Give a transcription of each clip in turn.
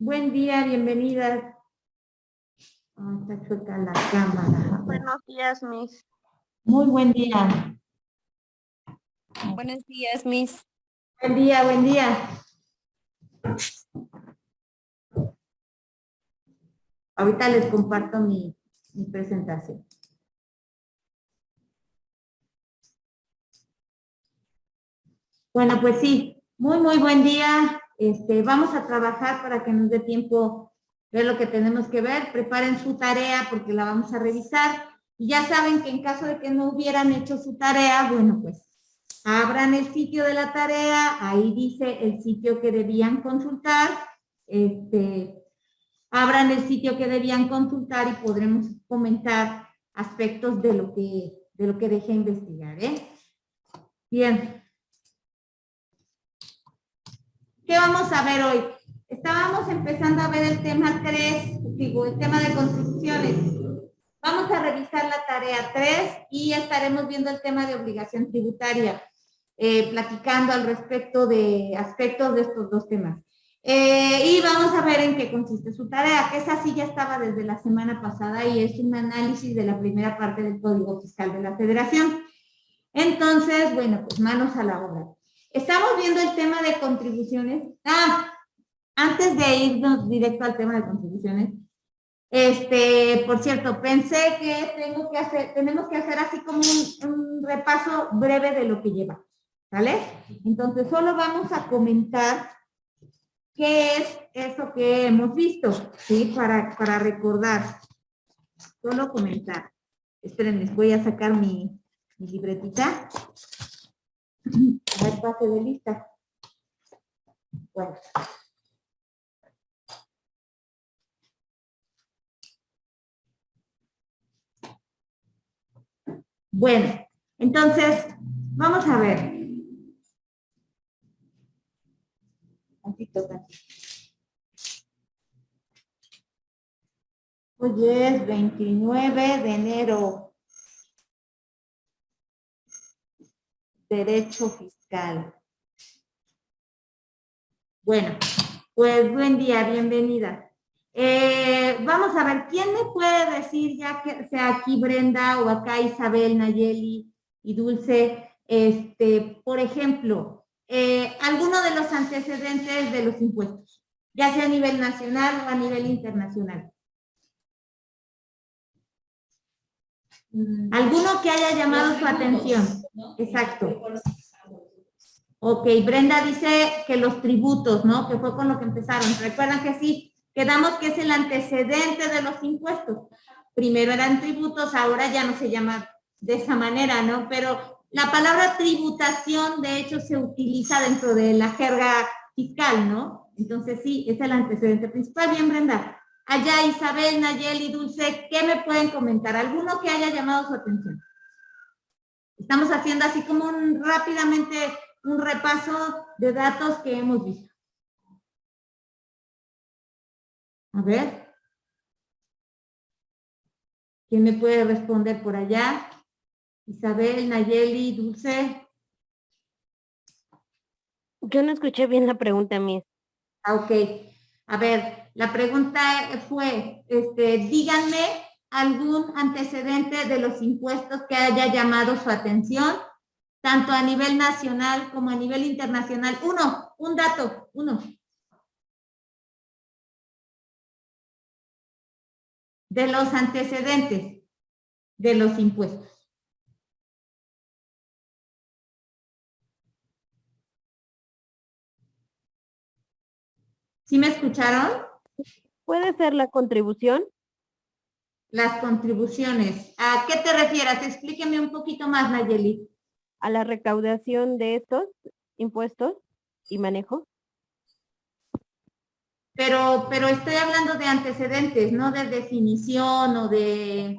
Buen día, bienvenida. Está chueca la cámara. Buenos días, Miss. Muy buen día. Buenos días, Miss. Buen día, buen día. Ahorita les comparto mi presentación. Bueno, pues sí, muy buen día. Vamos a trabajar para que nos dé tiempo ver lo que tenemos que ver. Preparen su tarea porque la vamos a revisar. Y ya saben que en caso de que no hubieran hecho su tarea, bueno, pues abran el sitio de la tarea, ahí dice el sitio que debían consultar, abran el sitio que debían consultar y podremos comentar aspectos de lo que dejé investigar, ¿eh? Bien. ¿Qué vamos a ver hoy? Estábamos empezando a ver el tema 3, el tema de construcciones. Vamos a revisar la tarea 3 y estaremos viendo el tema de obligación tributaria, platicando al respecto de aspectos de estos dos temas. Y vamos a ver en qué consiste su tarea, que esa sí ya estaba desde la semana pasada y es un análisis de la primera parte del Código Fiscal de la Federación. Entonces, bueno, pues manos a la obra. Estamos viendo el tema de contribuciones. Antes de irnos directo al tema de contribuciones, por cierto, pensé que tenemos que hacer así como un repaso breve de lo que lleva, ¿vale? Entonces, solo vamos a comentar qué es eso que hemos visto, ¿sí? Para recordar. Solo comentar. Espérenme, voy a sacar mi libretita. A ver, pase de lista. Bueno. Bueno, entonces, vamos a ver. Hoy es 29 de enero. Derecho fiscal. Bueno, pues buen día, bienvenida. Vamos a ver, ¿quién me puede decir, ya que sea aquí Brenda o acá Isabel, Nayeli y Dulce, por ejemplo, alguno de los antecedentes de los impuestos, ya sea a nivel nacional o a nivel internacional? ¿Alguno que haya llamado su atención? Exacto. Ok, Brenda dice que los tributos, ¿no? Que fue con lo que empezaron. ¿Recuerdan que sí? Quedamos que es el antecedente de los impuestos. Primero eran tributos, ahora ya no se llama de esa manera, ¿no? Pero la palabra tributación, de hecho, se utiliza dentro de la jerga fiscal, ¿no? Entonces sí, es el antecedente principal. Bien, Brenda. Allá Isabel, Nayeli, Dulce, ¿qué me pueden comentar? ¿Alguno que haya llamado su atención? Estamos haciendo así como rápidamente un repaso de datos que hemos visto. A ver. ¿Quién me puede responder por allá? Isabel, Nayeli, Dulce. Yo no escuché bien la pregunta, Miss. Ok. A ver, la pregunta fue, díganme algún antecedente de los impuestos que haya llamado su atención, tanto a nivel nacional como a nivel internacional. Un dato, uno. De los antecedentes de los impuestos. ¿Sí me escucharon? ¿Puede ser la contribución? Las contribuciones. ¿A qué te refieres? Explíqueme un poquito más, Nayeli. ¿A la recaudación de estos impuestos y manejo? Pero estoy hablando de antecedentes, no de definición o de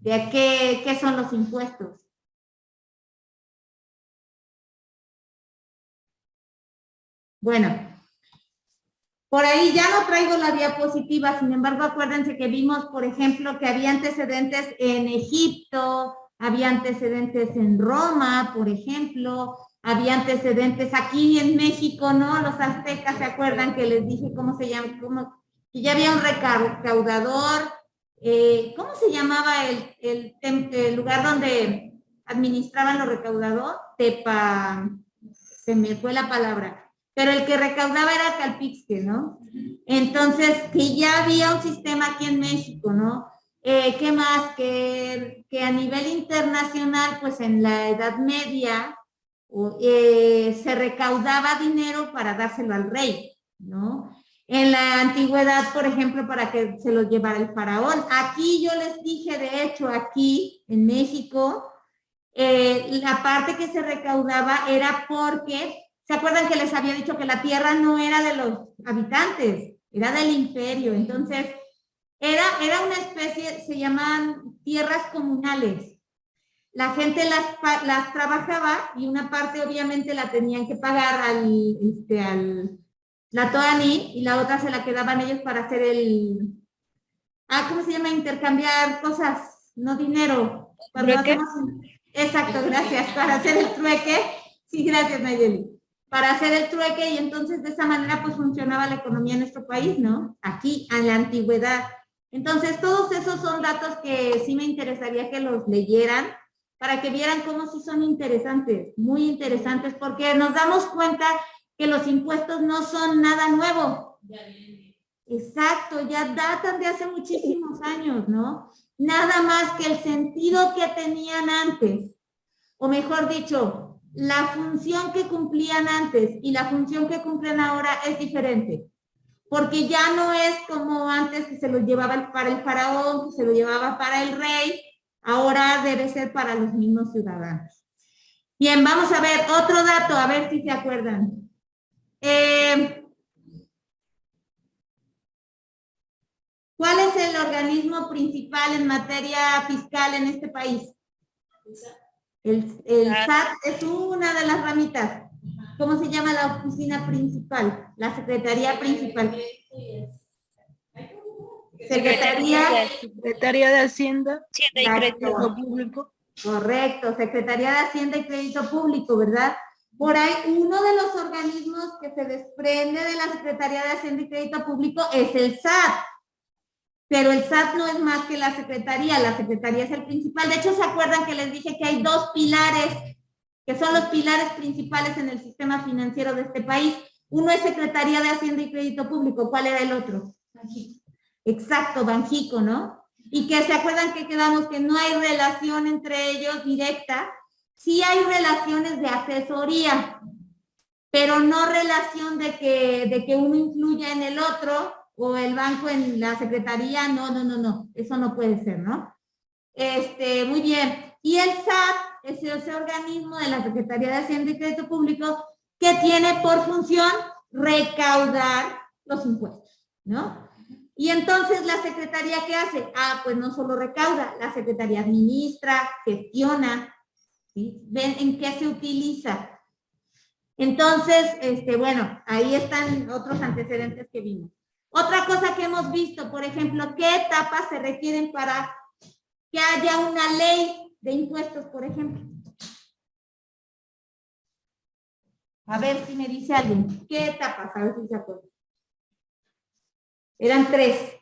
qué son los impuestos. Bueno, por ahí ya no traigo la diapositiva, sin embargo, acuérdense que vimos, por ejemplo, que había antecedentes en Egipto, había antecedentes en Roma, por ejemplo, había antecedentes aquí en México, ¿no? Los aztecas, ¿se acuerdan que les dije cómo se llama, que ya había un recaudador. ¿Cómo se llamaba el lugar donde administraban los recaudadores? Se me fue la palabra, pero el que recaudaba era Calpixque, ¿no? Entonces, que ya había un sistema aquí en México, ¿no? ¿Qué más? Que a nivel internacional, pues en la Edad Media, se recaudaba dinero para dárselo al rey, ¿no? En la antigüedad, por ejemplo, para que se los llevara el faraón. Aquí yo les dije, de hecho, aquí en México, la parte que se recaudaba era porque, ¿se acuerdan que les había dicho que la tierra no era de los habitantes, era del imperio? Entonces, era una especie, se llaman tierras comunales. La gente las trabajaba y una parte obviamente la tenían que pagar al la Toani y la otra se la quedaban ellos para hacer ¿cómo se llama? Intercambiar cosas, no dinero. Exacto, gracias, para hacer el trueque. Sí, gracias, Nayeli. Para hacer el trueque y entonces de esa manera pues funcionaba la economía en nuestro país, ¿no? Aquí, en la antigüedad. Entonces, todos esos son datos que sí me interesaría que los leyeran para que vieran cómo sí son interesantes, muy interesantes, porque nos damos cuenta que los impuestos no son nada nuevo. Exacto, ya datan de hace muchísimos años, ¿no? Nada más que el sentido que tenían antes, o mejor dicho, la función que cumplían antes y la función que cumplen ahora es diferente. Porque ya no es como antes que se lo llevaba para el faraón, que se lo llevaba para el rey, ahora debe ser para los mismos ciudadanos. Bien, vamos a ver otro dato, a ver si se acuerdan. ¿Cuál es el organismo principal en materia fiscal en este país? El SAT es una de las ramitas. ¿Cómo se llama la oficina principal? La secretaría principal. Secretaría de Hacienda y Crédito Público. Correcto, Secretaría de Hacienda y Crédito Público, ¿verdad? Por ahí, uno de los organismos que se desprende de la Secretaría de Hacienda y Crédito Público es el SAT. Pero el SAT no es más que la Secretaría es el principal. De hecho, ¿se acuerdan que les dije que hay dos pilares, que son los pilares principales en el sistema financiero de este país? Uno es Secretaría de Hacienda y Crédito Público. ¿Cuál era el otro? Banjico. Exacto, Banjico, ¿no? Y que se acuerdan que quedamos que no hay relación entre ellos directa. Sí hay relaciones de asesoría, pero no relación de que uno influya en el otro o el banco en la secretaría. No, eso no puede ser, ¿no? Muy bien. Y el SAT es ese organismo de la Secretaría de Hacienda y Crédito Público que tiene por función recaudar los impuestos, ¿no? Y entonces, ¿la secretaría qué hace? Pues no solo recauda, la secretaría administra, gestiona, ¿sí? ¿Ven en qué se utiliza? Entonces, bueno, ahí están otros antecedentes que vimos. Otra cosa que hemos visto, por ejemplo, ¿qué etapas se requieren para que haya una ley de impuestos, por ejemplo? A ver si me dice alguien, ¿qué etapas? A ver si se acuerdan. Eran 3.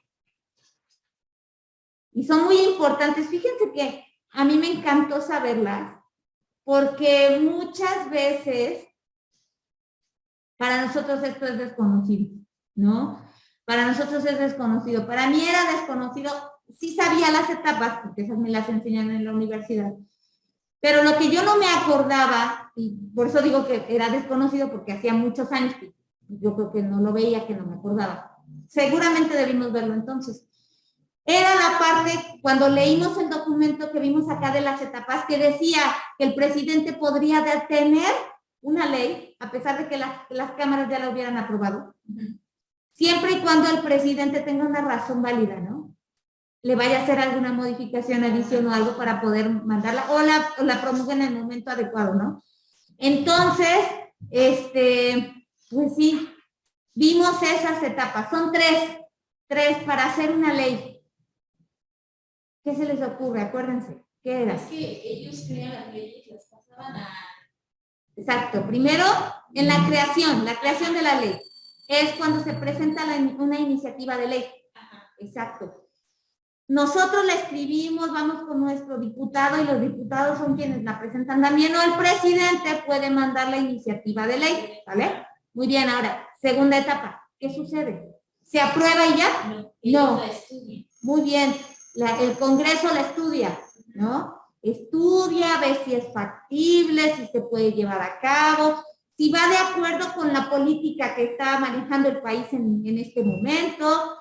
Y son muy importantes. Fíjense que a mí me encantó saberlas, porque muchas veces para nosotros esto es desconocido, ¿no? Para nosotros es desconocido. Para mí era desconocido. Sí sabía las etapas, porque esas me las enseñan en la universidad. Pero lo que yo no me acordaba, y por eso digo que era desconocido, porque hacía muchos años que yo creo que no lo veía, que no me acordaba. Seguramente debimos verlo entonces. Era la parte, cuando leímos el documento que vimos acá de las etapas, que decía que el presidente podría detener una ley, a pesar de que las cámaras ya la hubieran aprobado, siempre y cuando el presidente tenga una razón válida, ¿no? Le vaya a hacer alguna modificación, adición o algo para poder mandarla, o la promulgue en el momento adecuado, ¿no? Entonces, pues sí, vimos esas etapas. Son 3 para hacer una ley. ¿Qué se les ocurre? Acuérdense, ¿qué era? Es que ellos crean las leyes, las pasaban a... Exacto, primero en la creación de la ley. es cuando se presenta una iniciativa de ley. Exacto. Nosotros la escribimos, vamos con nuestro diputado y los diputados son quienes la presentan también, o el presidente puede mandar la iniciativa de ley, ¿vale? Muy bien, ahora, segunda etapa, ¿qué sucede? ¿Se aprueba y ya? No. Muy bien, el Congreso la estudia, ¿no? Estudia, ve si es factible, si se puede llevar a cabo, si va de acuerdo con la política que está manejando el país en este momento,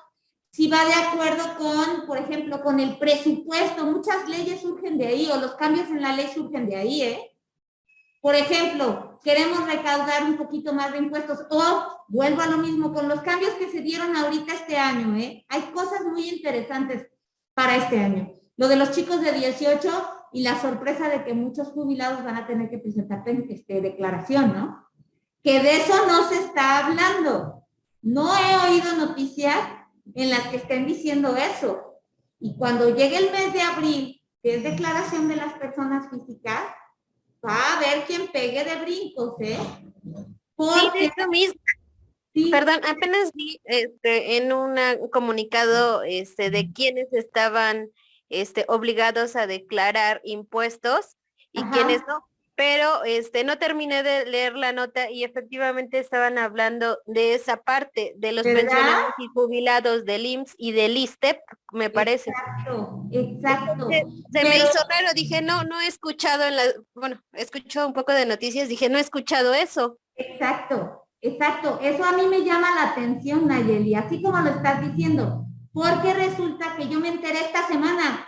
si va de acuerdo con, por ejemplo, con el presupuesto. Muchas leyes surgen de ahí, o los cambios en la ley surgen de ahí, ¿eh? Por ejemplo, queremos recaudar un poquito más de impuestos, o vuelvo a lo mismo, con los cambios que se dieron ahorita este año, ¿eh? Hay cosas muy interesantes para este año. Lo de los chicos de 18 y la sorpresa de que muchos jubilados van a tener que presentar declaración, ¿no? Que de eso no se está hablando. No he oído noticias en las que estén diciendo eso. Y cuando llegue el mes de abril, que es declaración de las personas físicas, va a haber quien pegue de brincos, ¿eh? Porque, sí, eso mismo. Sí. Perdón, apenas vi en un comunicado de quienes estaban obligados a declarar impuestos y quienes no. Pero no terminé de leer la nota y efectivamente estaban hablando de esa parte, de los pensionados y jubilados del IMSS y del ISSSTE, me parece. Exacto. Se me hizo raro, dije, no he escuchado he escuchado un poco de noticias, dije, no he escuchado eso. Exacto, eso a mí me llama la atención, Nayeli, así como lo estás diciendo, porque resulta que yo me enteré esta semana,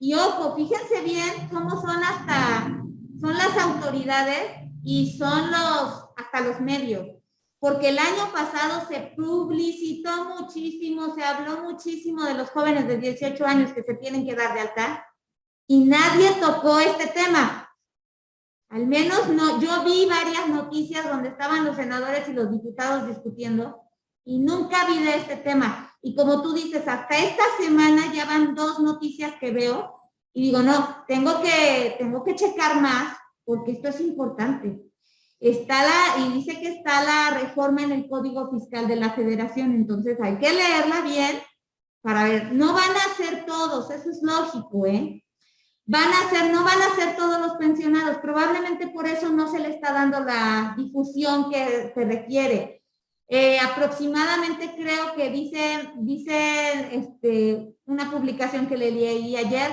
y ojo, fíjense bien cómo son las autoridades y son hasta los medios, porque el año pasado se publicitó muchísimo, se habló muchísimo de los jóvenes de 18 años que se tienen que dar de alta y nadie tocó este tema. Al menos no, yo vi varias noticias donde estaban los senadores y los diputados discutiendo y nunca vi de este tema. Y como tú dices, hasta esta semana ya van 2 noticias que veo y digo, no, tengo que checar más porque esto es importante. Y dice que está la reforma en el Código Fiscal de la Federación, entonces hay que leerla bien para ver. No van a ser todos, eso es lógico, ¿eh? No van a ser todos los pensionados, probablemente por eso no se le está dando la difusión que se requiere. Aproximadamente creo que dice una publicación que le leí ayer,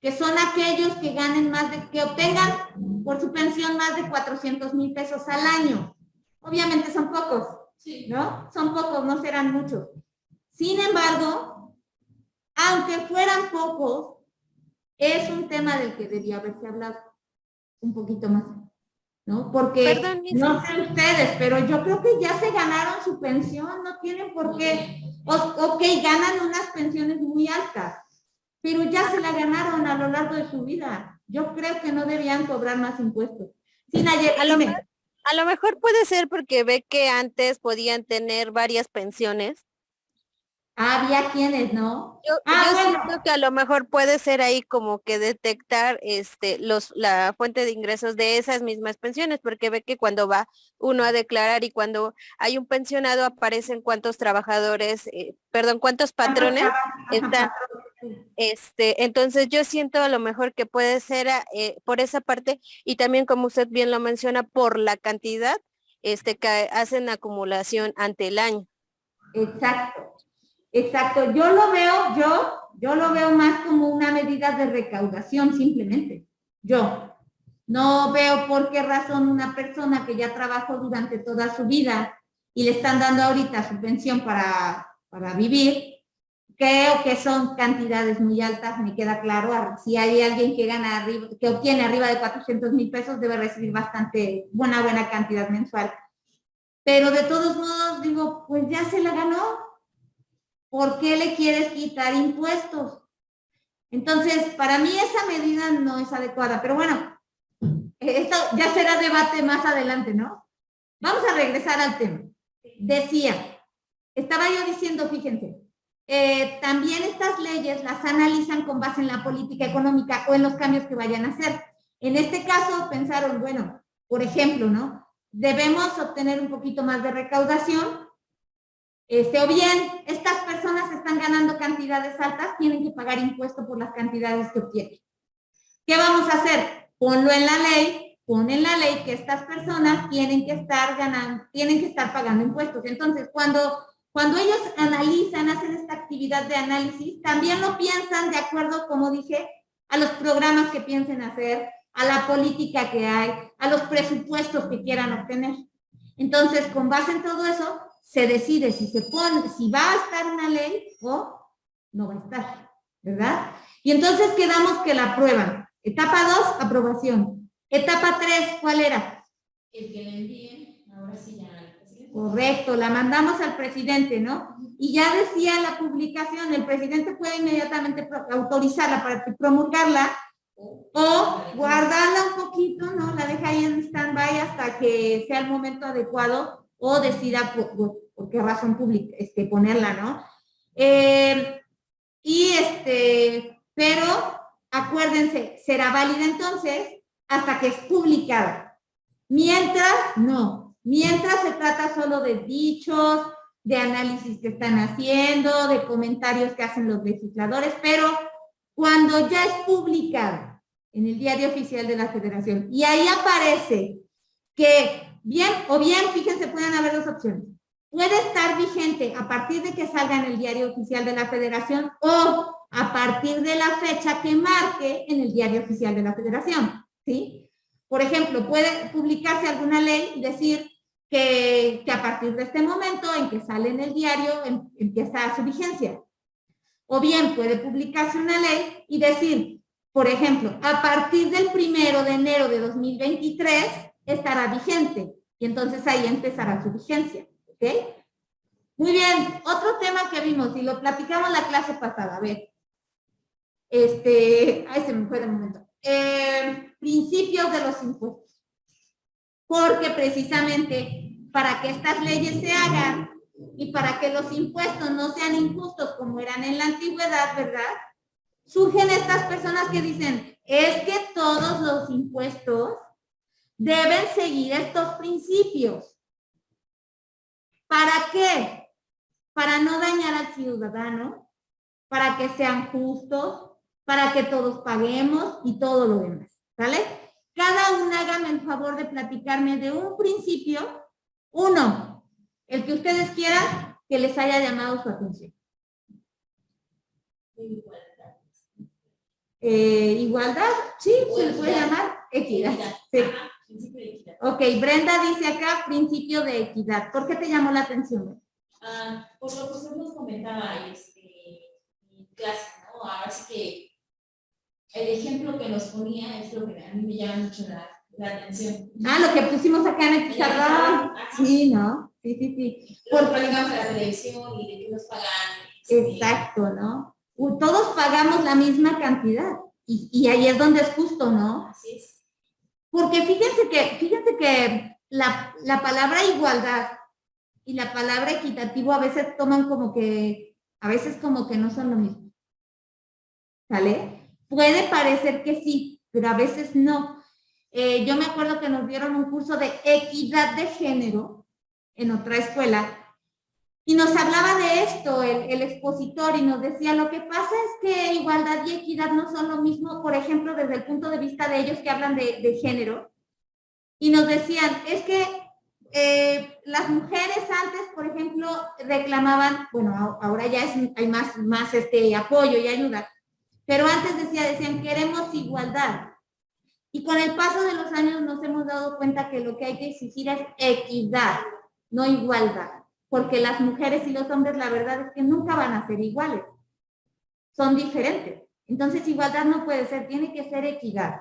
que son aquellos que ganen que obtengan por su pensión más de 400,000 pesos al año. Obviamente son pocos, ¿no? Son pocos, no serán muchos. Sin embargo, aunque fueran pocos, es un tema del que debía haberse hablado un poquito más, ¿no? Porque, no sé ustedes, pero yo creo que ya se ganaron su pensión, no tienen por qué, ok, ganan unas pensiones muy altas, pero ya se la ganaron a lo largo de su vida. Yo creo que no debían cobrar más impuestos. Sí, Nayeli, a lo mejor puede ser porque ve que antes podían tener varias pensiones. Había quienes, ¿no? Yo siento que a lo mejor puede ser ahí como que detectar la fuente de ingresos de esas mismas pensiones, porque ve que cuando va uno a declarar y cuando hay un pensionado aparecen cuántos trabajadores, cuántos patrones están. Entonces yo siento a lo mejor que puede ser por esa parte y también como usted bien lo menciona, por la cantidad que hacen acumulación ante el año. Exacto, yo lo veo más como una medida de recaudación simplemente. Yo no veo por qué razón una persona que ya trabajó durante toda su vida y le están dando ahorita su pensión para vivir, creo que son cantidades muy altas, me queda claro. Si hay alguien que obtiene arriba de 400,000 pesos, debe recibir bastante buena cantidad mensual. Pero de todos modos, digo, pues ya se la ganó. ¿Por qué le quieres quitar impuestos? Entonces, para mí esa medida no es adecuada, pero bueno, esto ya será debate más adelante, ¿no? Vamos a regresar al tema. Estaba yo diciendo, fíjense, también estas leyes las analizan con base en la política económica o en los cambios que vayan a hacer. En este caso pensaron, bueno, por ejemplo, ¿no? debemos obtener un poquito más de recaudación, o bien estas personas están ganando cantidades altas, tienen que pagar impuesto por las cantidades que obtienen. ¿Qué vamos a hacer? Ponlo en la ley, pon en la ley que estas personas tienen que estar pagando impuestos. Entonces, cuando ellos analizan, hacen esta actividad de análisis, también lo piensan de acuerdo, como dije, a los programas que piensen hacer, a la política que hay, a los presupuestos que quieran obtener. Entonces, con base en todo eso, se decide si va a estar una ley o no va a estar, ¿verdad? Y entonces quedamos que la aprueban. Etapa 2, aprobación. Etapa 3, ¿cuál era? El que le envíen, ahora sí ya al presidente. Correcto, la mandamos al presidente, ¿no? Y ya decía la publicación, el presidente puede inmediatamente autorizarla para promulgarla o guardarla un poquito, ¿no? La deja ahí en stand-by hasta que sea el momento adecuado o decida por qué razón ponerla, ¿no? Pero acuérdense, será válida entonces hasta que es publicada. Mientras, no. Mientras se trata solo de dichos, de análisis que están haciendo, de comentarios que hacen los legisladores, pero cuando ya es publicada en el Diario Oficial de la Federación y ahí aparece que fíjense, pueden haber dos opciones. Puede estar vigente a partir de que salga en el Diario Oficial de la Federación o a partir de la fecha que marque en el Diario Oficial de la Federación, ¿sí? Por ejemplo, puede publicarse alguna ley y decir que a partir de este momento en que sale en el diario empieza su vigencia. O bien puede publicarse una ley y decir, por ejemplo, a partir del 1 de enero de 2023 estará vigente y entonces ahí empezará su vigencia, ¿ok? Muy bien, otro tema que vimos y lo platicamos la clase pasada, a ver. Se me fue de momento. Principios de los impuestos. Porque precisamente para que estas leyes se hagan y para que los impuestos no sean injustos como eran en la antigüedad, ¿verdad? Surgen estas personas que dicen, es que todos los impuestos deben seguir estos principios. ¿Para qué? Para no dañar al ciudadano, para que sean justos, para que todos paguemos y todo lo demás, ¿vale? Cada una hágame el favor de platicarme de un principio, uno, el que ustedes quieran que les haya llamado su atención. Igualdad, sí, se le puede llamar equidad. Sí. Principio de equidad. Ok, Brenda dice acá principio de equidad. ¿Por qué te llamó la atención? Por lo que usted nos comentaba en clase, ¿no? Ahora sí que el ejemplo que nos ponía es lo que a mí me llama mucho la atención. Lo que pusimos acá en el pizarrón. Sí, ¿no? Sí. Porque llegamos a la televisión y de qué nos pagan. Exacto, ¿no? Todos pagamos la misma cantidad y ahí es donde es justo, ¿no? Así es. Porque fíjense que la palabra igualdad y la palabra equitativo a veces toman como que no son lo mismo. ¿Sale? Puede parecer que sí, pero a veces no. Yo me acuerdo que nos dieron un curso de equidad de género en otra escuela y nos hablaba de esto el expositor y nos decía, lo que pasa es que igualdad y equidad no son lo mismo, por ejemplo, desde el punto de vista de ellos que hablan de género. Y nos decían, es que las mujeres antes, por ejemplo, reclamaban, bueno, ahora ya hay más apoyo y ayuda, pero antes decían, queremos igualdad. Y con el paso de los años nos hemos dado cuenta que lo que hay que exigir es equidad, no igualdad. Porque las mujeres y los hombres, la verdad es que nunca van a ser iguales. Son diferentes. Entonces, igualdad no puede ser, tiene que ser equidad.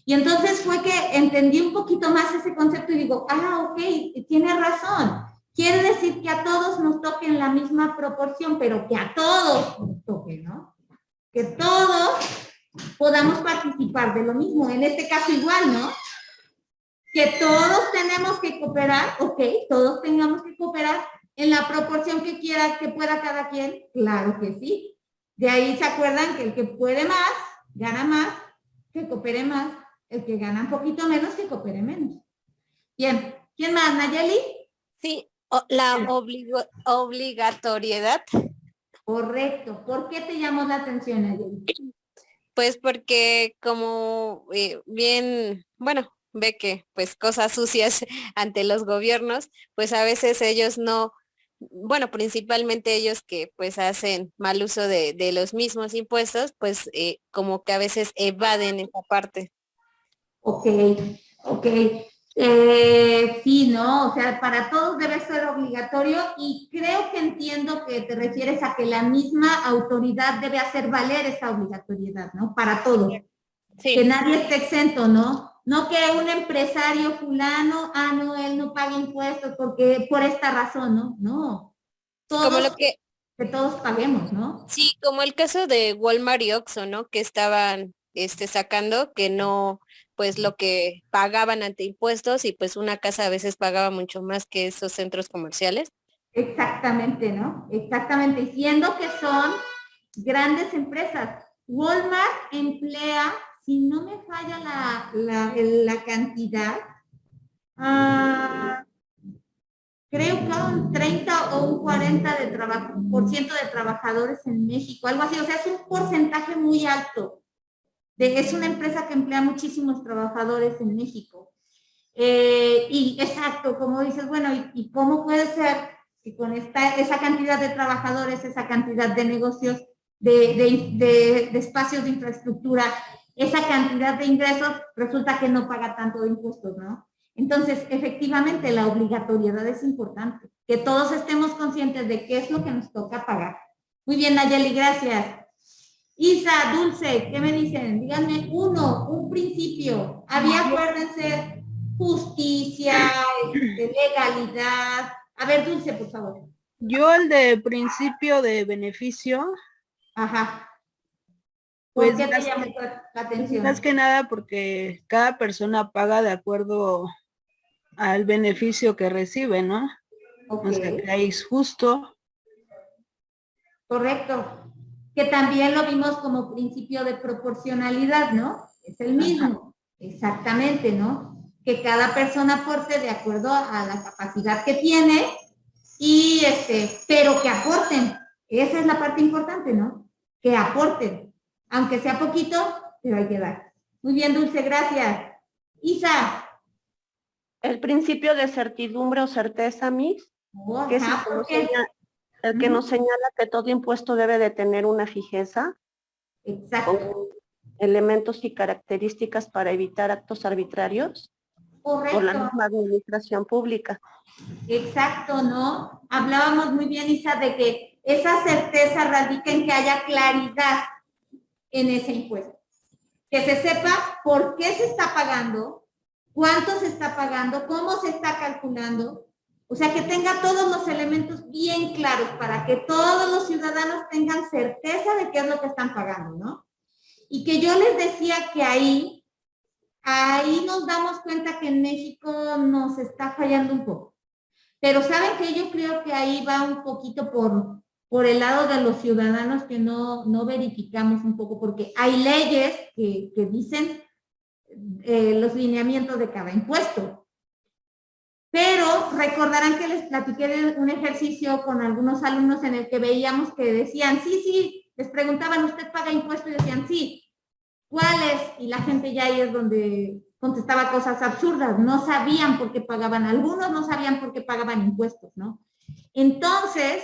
Y entonces fue que entendí un poquito más ese concepto y digo, ok, tiene razón. Quiere decir que a todos nos toque en la misma proporción, pero que a todos nos toque, ¿no? Que todos podamos participar de lo mismo. En este caso igual, ¿no? Que todos tenemos que cooperar, todos tengamos que cooperar en la proporción que pueda cada quien. Claro que sí. De ahí se acuerdan que el que puede más, gana más, que coopere más. El que gana un poquito menos, que coopere menos. Bien, ¿Quién más, Nayeli? Sí, la obligatoriedad, Correcto. ¿Por qué te llamó la atención, Nayeli? pues porque como bien, bueno, ve que pues cosas sucias ante los gobiernos, pues a veces ellos no, bueno, principalmente ellos que pues hacen mal uso de los mismos impuestos, pues como que a veces evaden esa parte. Ok, ok. Sí, ¿no? O sea, para todos debe ser obligatorio y creo que entiendo que te refieres a que la misma autoridad debe hacer valer esa obligatoriedad, ¿no? Para todos. Que Sí, nadie esté exento, ¿no? No que un empresario fulano, no, él no paga impuestos porque por esta razón, ¿no? No, como lo todos, que todos paguemos, ¿no? sí, como el caso de Walmart y Oxxo, ¿no? Que estaban sacando que no, pues lo que pagaban ante impuestos y pues una casa a veces pagaba mucho más que esos centros comerciales. Exactamente, ¿no? Exactamente. Y siendo que son grandes empresas. Walmart emplea, si no me falla la cantidad, creo que un 30 o un 40 por ciento de trabajadores en México, algo así. O sea, es un porcentaje muy alto. Es una empresa que emplea muchísimos trabajadores en México. Y exacto, como dices, bueno, ¿y cómo puede ser que con esa cantidad de trabajadores, esa cantidad de negocios, de espacios de infraestructura, esa cantidad de ingresos, resulta que no paga tanto de impuestos, ¿no? Entonces, efectivamente, la obligatoriedad es importante, que todos estemos conscientes de qué es lo que nos toca pagar. Muy bien, Nayeli, gracias. Isa, Dulce, ¿qué me dicen? Díganme un principio. Había, acuérdense, justicia, legalidad. A ver, Dulce, por favor. Yo el de principio de beneficio, Ajá. ¿Por pues qué te llamó la atención? más que nada porque cada persona paga de acuerdo al beneficio que recibe, ¿no? Ok, O sea, que ahí es justo. correcto. Que también lo vimos como principio de proporcionalidad, ¿no? Es el mismo. Exactamente, ¿no? Que cada persona aporte de acuerdo a la capacidad que tiene y pero que aporten. Esa es la parte importante, ¿no? Que aporten. Aunque sea poquito, pero hay que dar. Muy bien, Dulce, gracias. Isa. El principio de certidumbre o certeza, Miss, que es el que nos señala que todo impuesto debe de tener una fijeza Exacto. con elementos y características para evitar actos arbitrarios por la Correcto. misma administración pública. Exacto, ¿no? Hablábamos muy bien, Isa, de que esa certeza radica en que haya claridad en ese impuesto. Que se sepa por qué se está pagando, cuánto se está pagando, cómo se está calculando. O sea, que tenga todos los elementos bien claros para que todos los ciudadanos tengan certeza de qué es lo que están pagando, ¿no? Y que yo les decía que ahí nos damos cuenta que en México nos está fallando un poco. Pero saben que yo creo que ahí va un poquito por el lado de los ciudadanos que no verificamos un poco, porque hay leyes que dicen los lineamientos de cada impuesto. Pero recordarán que les platiqué de un ejercicio con algunos alumnos en el que veíamos que decían, sí, les preguntaban, ¿usted paga impuestos? Y decían, sí. ¿Cuáles? Y la gente ya ahí es donde contestaba cosas absurdas. No sabían por qué pagaban. Algunos no sabían por qué pagaban impuestos, ¿no? Entonces,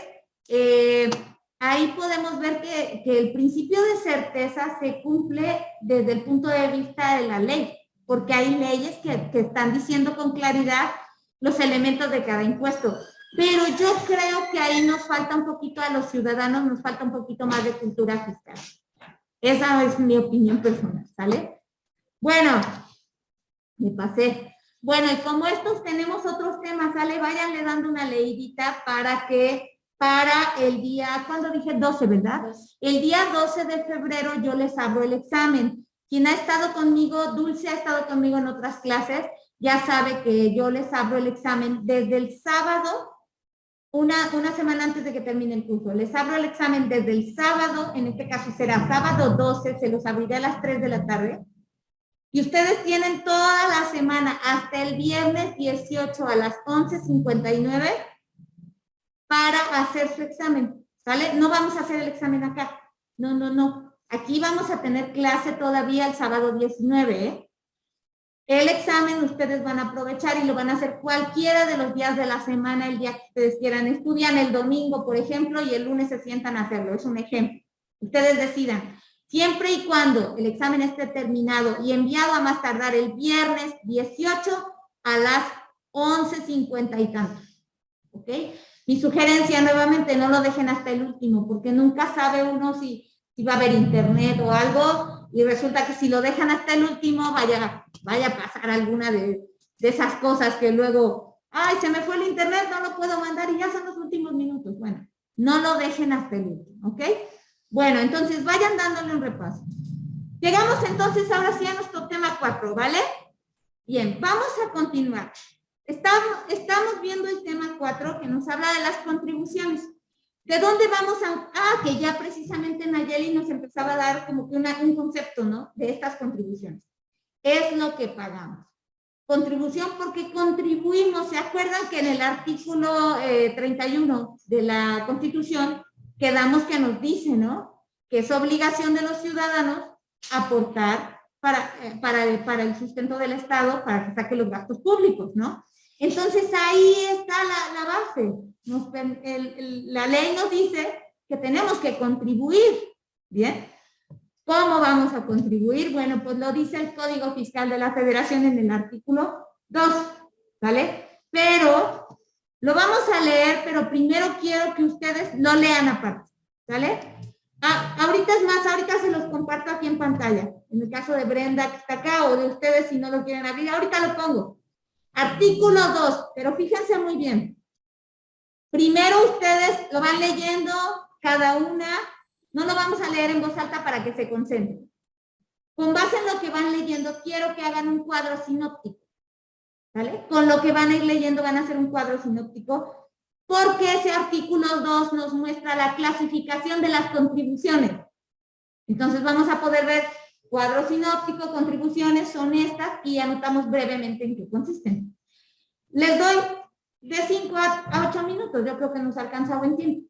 ahí podemos ver que el principio de certeza se cumple desde el punto de vista de la ley, porque hay leyes que están diciendo con claridad los elementos de cada impuesto. Pero yo creo que ahí nos falta un poquito a los ciudadanos, nos falta un poquito más de cultura fiscal. Esa es mi opinión personal, ¿sale? Bueno, me pasé. Bueno, y como estos tenemos otros temas, ¿sale? Váyanle dando una leidita para el día, ¿cuándo dije? 12, ¿verdad? El día 12 de febrero yo les abro el examen. Quien ha estado conmigo, Dulce ha estado conmigo en otras clases, ya sabe que yo les abro el examen desde el sábado, una semana antes de que termine el curso. Les abro el examen desde el sábado, en este caso será sábado 12, se los abriré a las 3 de la tarde. Y ustedes tienen toda la semana semana hasta el viernes 18 a las 11:59 para hacer su examen, ¿sale? No vamos a hacer el examen acá. No, no, no. Aquí vamos a tener clase todavía el sábado 19, ¿eh? El examen ustedes van a aprovechar y lo van a hacer cualquiera de los días de la semana, el día que ustedes quieran. Estudian el domingo, por ejemplo, y el lunes se sientan a hacerlo. Es un ejemplo. Ustedes decidan. Siempre y cuando el examen esté terminado y enviado a más tardar el viernes 18 a las 11:50 y tantos. ¿Ok? Mi sugerencia, nuevamente, no lo dejen hasta el último, porque nunca sabe uno si va a haber internet o algo, y resulta que si lo dejan hasta el último, vaya a pasar alguna de esas cosas que luego, ay, se me fue el internet, no lo puedo mandar y ya son los últimos minutos. Bueno, no lo dejen hasta el último, ¿ok? Bueno, entonces vayan dándole un repaso. Llegamos entonces ahora sí a nuestro tema 4, ¿vale? Bien, vamos a continuar. Estamos viendo el tema 4 que nos habla de las contribuciones. ¿De dónde vamos a...? Que ya precisamente Nayeli nos empezaba a dar como que un concepto, ¿no? De estas contribuciones. Es lo que pagamos. Contribución porque contribuimos. ¿Se acuerdan que en el artículo 31 de la Constitución quedamos que nos dice, ¿no? Que es obligación de los ciudadanos aportar para el sustento del Estado, para que saque los gastos públicos, ¿no? Entonces ahí está la base. La ley nos dice que tenemos que contribuir, ¿bien? ¿Cómo vamos a contribuir? Bueno, pues lo dice el Código Fiscal de la Federación en el artículo 2, ¿vale? Pero lo vamos a leer, pero primero quiero que ustedes lo lean aparte, ¿vale? Ahorita se los comparto aquí en pantalla. En el caso de Brenda que está acá o de ustedes si no lo quieren abrir, ahorita lo pongo. Artículo 2, pero fíjense muy bien. Primero ustedes lo van leyendo cada una, no lo vamos a leer en voz alta para que se concentren. Con base en lo que van leyendo, quiero que hagan un cuadro sinóptico, ¿vale? Con lo que van a ir leyendo van a hacer un cuadro sinóptico, porque ese artículo 2 nos muestra la clasificación de las contribuciones. Entonces vamos a poder ver cuadro sinóptico, contribuciones son estas y anotamos brevemente en qué consisten. Les doy de 5 a 8 minutos, yo creo que nos alcanza buen tiempo.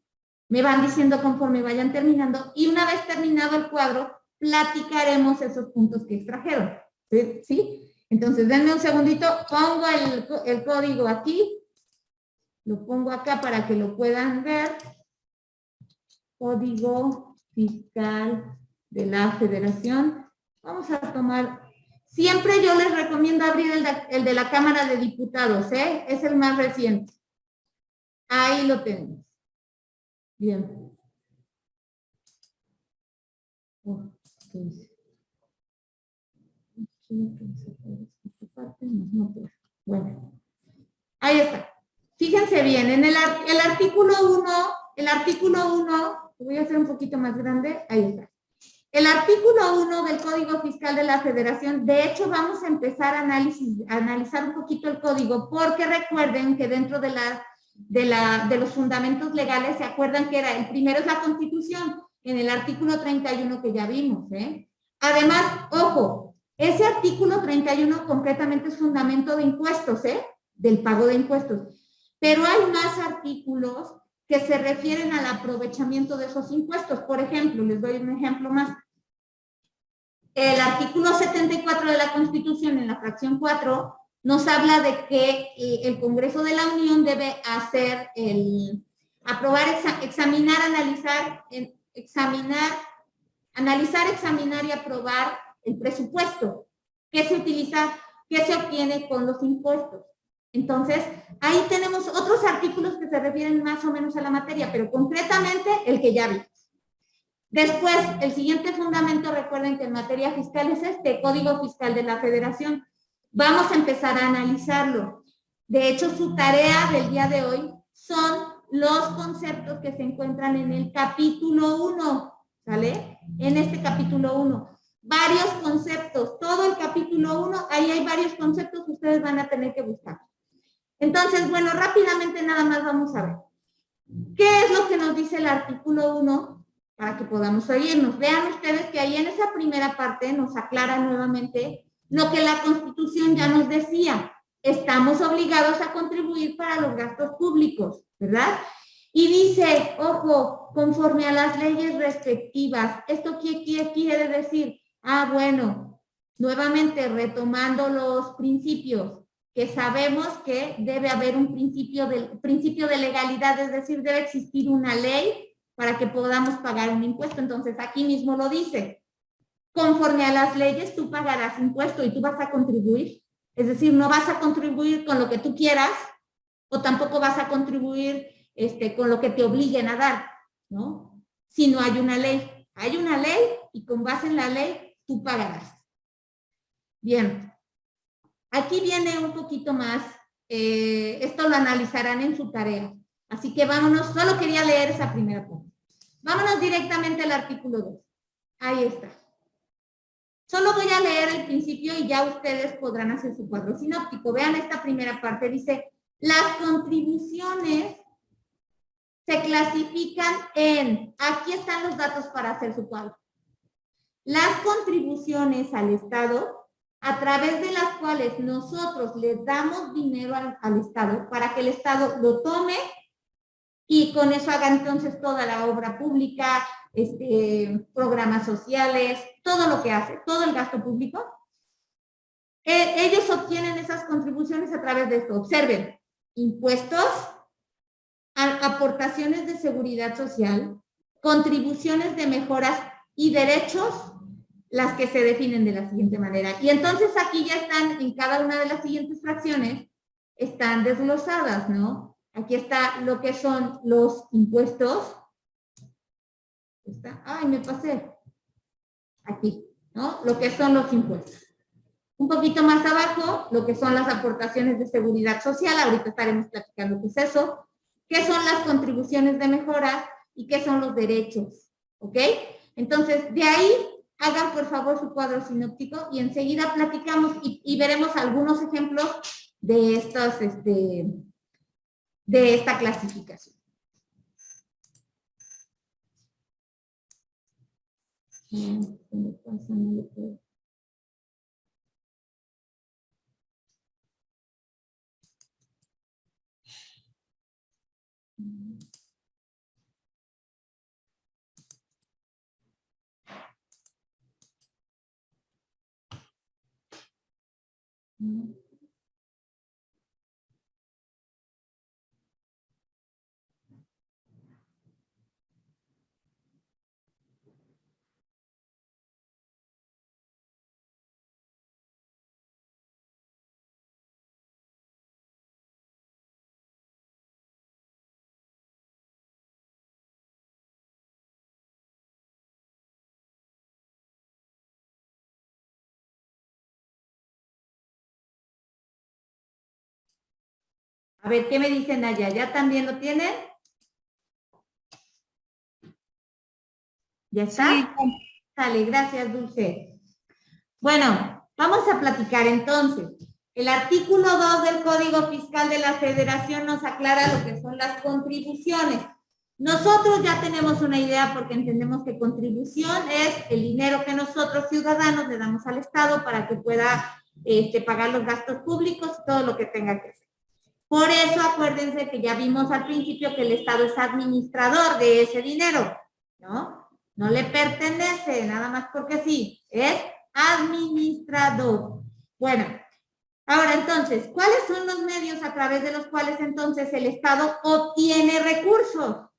Me van diciendo conforme vayan terminando y una vez terminado el cuadro, platicaremos esos puntos que extrajeron. ¿Sí? Entonces, denme un segundito, pongo el código aquí, lo pongo acá para que lo puedan ver. Código Fiscal de la Federación. Vamos a tomar, siempre yo les recomiendo abrir el de la Cámara de Diputados, ¿eh? Es el más reciente. Ahí lo tenemos. Bien. Bueno, ahí está. Fíjense bien, en el artículo 1, voy a hacer un poquito más grande, ahí está. El artículo 1 del Código Fiscal de la Federación, de hecho vamos a empezar a analizar un poquito el código, porque recuerden que dentro de los fundamentos legales, se acuerdan que el primero es la Constitución, en el artículo 31 que ya vimos, ¿eh? Además, ojo, ese artículo 31 concretamente es fundamento de impuestos, ¿eh? Del pago de impuestos. Pero hay más artículos que se refieren al aprovechamiento de esos impuestos. Por ejemplo, les doy un ejemplo más. El artículo 74 de la Constitución, en la fracción 4, nos habla de que el Congreso de la Unión debe hacer examinar, examinar y aprobar el presupuesto que se utiliza, que se obtiene con los impuestos. Entonces, ahí tenemos otros artículos que se refieren más o menos a la materia, pero concretamente el que ya vimos. Después, el siguiente fundamento, recuerden que en materia fiscal es Código Fiscal de la Federación. Vamos a empezar a analizarlo. De hecho, su tarea del día de hoy son los conceptos que se encuentran en el capítulo 1, ¿sale? En este capítulo 1. Varios conceptos, todo el capítulo 1, ahí hay varios conceptos que ustedes van a tener que buscar. Entonces, bueno, rápidamente nada más vamos a ver. ¿Qué es lo que nos dice el artículo 1? Para que podamos oírnos. Vean ustedes que ahí en esa primera parte nos aclara nuevamente lo que la Constitución ya nos decía. Estamos obligados a contribuir para los gastos públicos, ¿verdad? Y dice, ojo, conforme a las leyes respectivas. ¿Esto qué quiere decir? Ah, bueno, nuevamente retomando los principios, que sabemos que debe haber un principio de legalidad, es decir, debe existir una ley para que podamos pagar un impuesto. Entonces, aquí mismo lo dice. Conforme a las leyes, tú pagarás impuesto y tú vas a contribuir. Es decir, no vas a contribuir con lo que tú quieras o tampoco vas a contribuir con lo que te obliguen a dar, ¿no? Si no hay una ley. Hay una ley y con base en la ley tú pagarás. Bien. Aquí viene un poquito más, esto lo analizarán en su tarea. Así que vámonos, solo quería leer esa primera parte. Vámonos directamente al artículo 2. Ahí está. Solo voy a leer el principio y ya ustedes podrán hacer su cuadro sinóptico. Vean esta primera parte, dice, las contribuciones se clasifican en, aquí están los datos para hacer su cuadro. Las contribuciones al Estado, a través de las cuales nosotros le damos dinero al Estado para que el Estado lo tome y con eso haga entonces toda la obra pública, programas sociales, todo lo que hace, todo el gasto público. Ellos obtienen esas contribuciones a través de esto. Observen, impuestos, aportaciones de seguridad social, contribuciones de mejoras y derechos, las que se definen de la siguiente manera. Y entonces aquí ya están en cada una de las siguientes fracciones, están desglosadas, ¿no? Aquí está lo que son los impuestos. Ay, me pasé. Aquí, ¿no? Lo que son los impuestos. Un poquito más abajo, lo que son las aportaciones de seguridad social. Ahorita estaremos platicando qué es eso. ¿Qué son las contribuciones de mejora? Y qué son los derechos. ¿Ok? Entonces, de ahí, hagan por favor su cuadro sinóptico y enseguida platicamos y veremos algunos ejemplos de estos, de esta clasificación. A ver, ¿qué me dicen allá? ¿Ya también lo tienen? ¿Ya está? Sí. Dale, gracias, Dulce. Bueno, vamos a platicar entonces. El artículo 2 del Código Fiscal de la Federación nos aclara lo que son las contribuciones. Nosotros ya tenemos una idea porque entendemos que contribución es el dinero que nosotros ciudadanos le damos al Estado para que pueda pagar los gastos públicos y todo lo que tenga que hacer. Por eso acuérdense que ya vimos al principio que el Estado es administrador de ese dinero, ¿no? No le pertenece, nada más porque sí, es administrador. Bueno, ahora entonces, ¿cuáles son los medios a través de los cuales entonces el Estado obtiene recursos?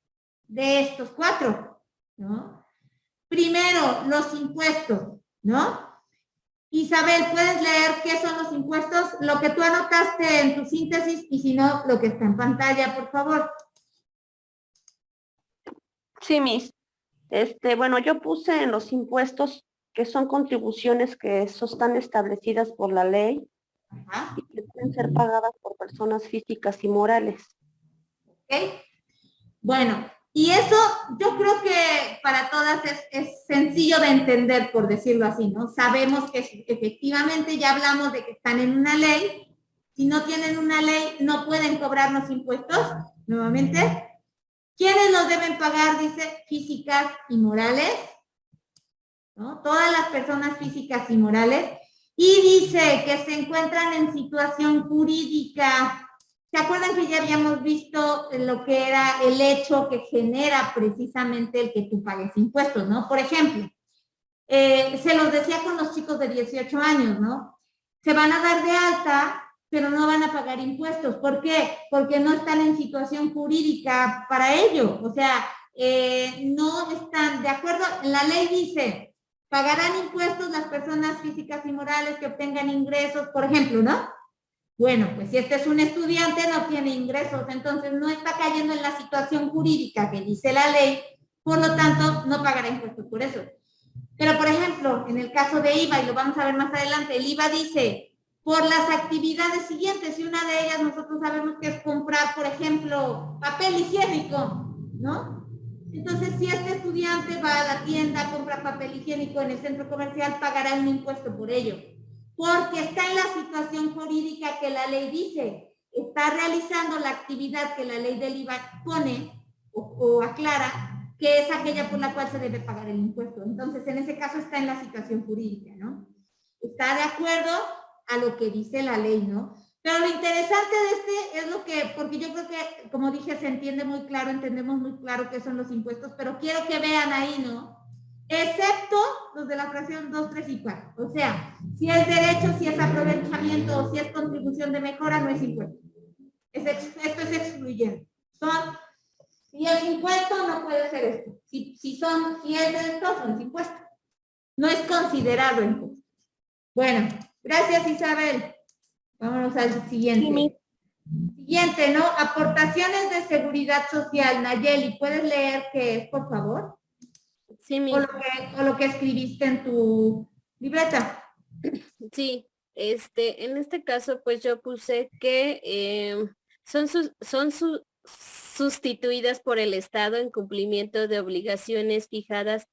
De estos 4, ¿no? Primero, los impuestos, ¿no? Isabel, ¿puedes leer qué son los impuestos? Lo que tú anotaste en tu síntesis y si no, lo que está en pantalla, por favor. Sí, Miss. Bueno, yo puse en los impuestos que son contribuciones que están establecidas por la ley. Ajá. Y que pueden ser pagadas por personas físicas y morales. ¿Ok? Bueno, y eso yo creo que para todas es sencillo de entender, por decirlo así, ¿no? Sabemos que efectivamente ya hablamos de que están en una ley. Si no tienen una ley, no pueden cobrarnos impuestos, nuevamente. ¿Quiénes los deben pagar? Dice físicas y morales, ¿no? Todas las personas físicas y morales. Y dice que se encuentran en situación jurídica. ¿Se acuerdan que ya habíamos visto lo que era el hecho que genera precisamente el que tú pagues impuestos, ¿no? Por ejemplo, se los decía con los chicos de 18 años, ¿no? Se van a dar de alta, pero no van a pagar impuestos. ¿Por qué? Porque no están en situación jurídica para ello. O sea, no están de acuerdo. La ley dice, pagarán impuestos las personas físicas y morales que obtengan ingresos, por ejemplo, ¿no? Bueno, pues si este es un estudiante, no tiene ingresos, entonces no está cayendo en la situación jurídica que dice la ley, por lo tanto, no pagará impuestos por eso. Pero, por ejemplo, en el caso de IVA, y lo vamos a ver más adelante, el IVA dice, por las actividades siguientes, y una de ellas nosotros sabemos que es comprar, por ejemplo, papel higiénico, ¿no? Entonces, si este estudiante va a la tienda, compra papel higiénico en el centro comercial, pagará un impuesto por ello, porque está en la situación jurídica que la ley dice, está realizando la actividad que la ley del IVA pone o aclara, que es aquella por la cual se debe pagar el impuesto. Entonces, en ese caso está en la situación jurídica, ¿no? Está de acuerdo a lo que dice la ley, ¿no? Pero lo interesante de este es lo que, porque yo creo que, como dije, se entiende muy claro, entendemos muy claro qué son los impuestos, pero quiero que vean ahí, ¿no? Excepto los de la fracción 2, 3 y 4. O sea, si es derecho, si es aprovechamiento o si es contribución de mejora, no es impuesto. Esto es excluyente. Si es impuesto, no puede ser esto. Si es derecho, son impuestos. No es considerado impuesto. Bueno, gracias, Isabel. Vámonos al siguiente. Siguiente, ¿no? Aportaciones de seguridad social. Nayeli, ¿puedes leer qué es, por favor? Sí, o lo que escribiste en tu libreta. sí, en este caso, pues yo puse que son sustituidas por el Estado en cumplimiento de obligaciones fijadas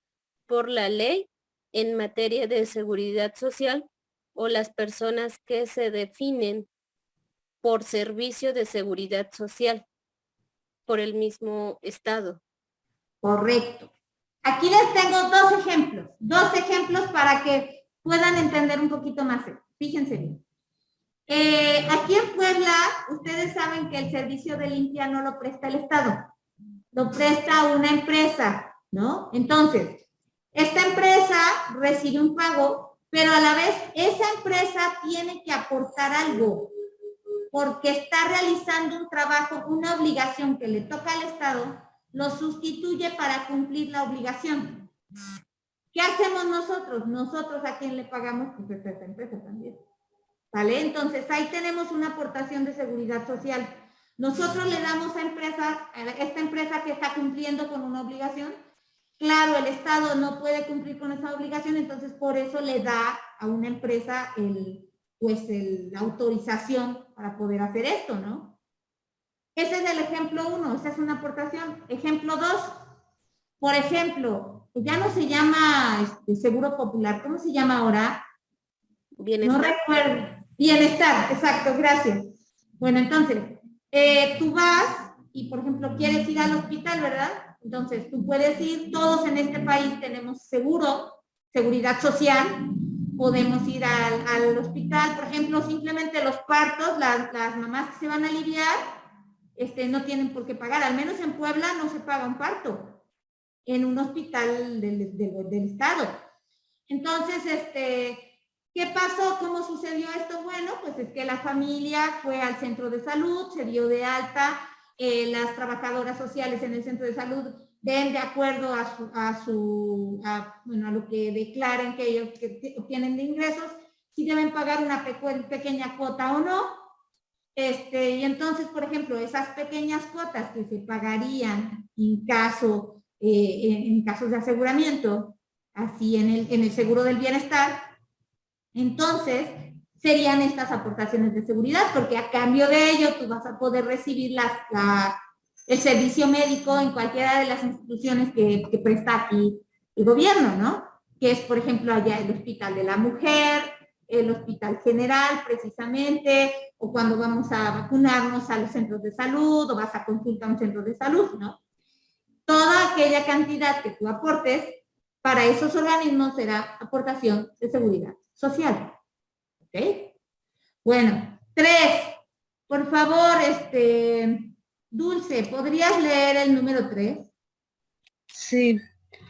por la ley en materia de seguridad social o las personas que se definen por servicio de seguridad social por el mismo Estado. Correcto. Aquí les tengo dos ejemplos para que puedan entender un poquito más. Fíjense bien. Aquí en Puebla, ustedes saben que el servicio de limpia no lo presta el Estado, lo presta una empresa, ¿no? Entonces, esta empresa recibe un pago, pero a la vez esa empresa tiene que aportar algo, porque está realizando un trabajo, una obligación que le toca al Estado, lo sustituye para cumplir la obligación. ¿Qué hacemos nosotros? Nosotros a quien le pagamos, pues a esta empresa también. ¿Vale? Entonces ahí tenemos una aportación de seguridad social. Nosotros le damos a esta empresa que está cumpliendo con una obligación. Claro, el Estado no puede cumplir con esa obligación, entonces por eso le da a una empresa la autorización para poder hacer esto, ¿no? Ese es el ejemplo 1, esa es una aportación. Ejemplo 2, por ejemplo, ya no se llama Seguro Popular, ¿cómo se llama ahora? Bienestar. No recuerdo. Bienestar, exacto, gracias. Bueno, entonces, tú vas y, por ejemplo, quieres ir al hospital, ¿verdad? Entonces, tú puedes ir, todos en este país tenemos seguridad social, podemos ir al hospital, por ejemplo, simplemente los partos, las mamás que se van a aliviar, no tienen por qué pagar, al menos en Puebla no se paga un parto en un hospital del Estado. Entonces, ¿qué pasó? ¿Cómo sucedió esto? Bueno, pues es que la familia fue al centro de salud, se dio de alta, las trabajadoras sociales en el centro de salud ven de acuerdo a lo que declaren que ellos obtienen de ingresos, si deben pagar una pequeña cuota o no. Y entonces, por ejemplo, esas pequeñas cuotas que se pagarían en casos de aseguramiento, así en el seguro del bienestar, entonces serían estas aportaciones de seguridad, porque a cambio de ello tú vas a poder recibir el servicio médico en cualquiera de las instituciones que presta aquí el gobierno, ¿no? Que es, por ejemplo, allá el Hospital de la Mujer, el Hospital General, precisamente, o cuando vamos a vacunarnos a los centros de salud, o vas a consulta a un centro de salud, ¿no? Toda aquella cantidad que tú aportes para esos organismos será aportación de seguridad social. ¿Ok? Bueno, 3. Por favor, Dulce, ¿podrías leer el número 3? Sí.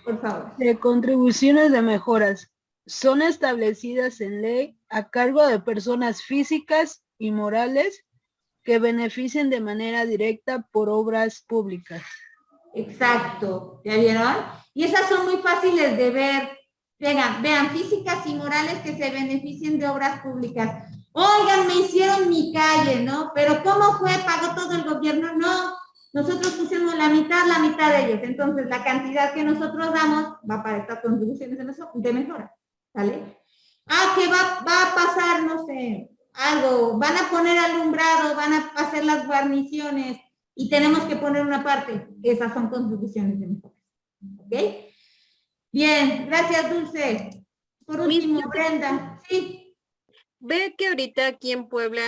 Por favor. De contribuciones de mejoras. Son establecidas en ley a cargo de personas físicas y morales que beneficien de manera directa por obras públicas. Exacto, ¿ya vieron? Y esas son muy fáciles de ver. Vean, físicas y morales que se beneficien de obras públicas. Oigan, me hicieron mi calle, ¿no? Pero ¿cómo fue? ¿Pagó todo el gobierno? No, nosotros pusimos la mitad de ellos. Entonces, la cantidad que nosotros damos va para estas contribuciones de mejora, ¿vale? Que va a pasar, no sé, algo, van a poner alumbrado, van a hacer las guarniciones y tenemos que poner una parte. Esas son contribuciones de mejora, ¿ok? Bien, gracias, Dulce. Por último, Brenda. Sí. Ve que ahorita aquí en Puebla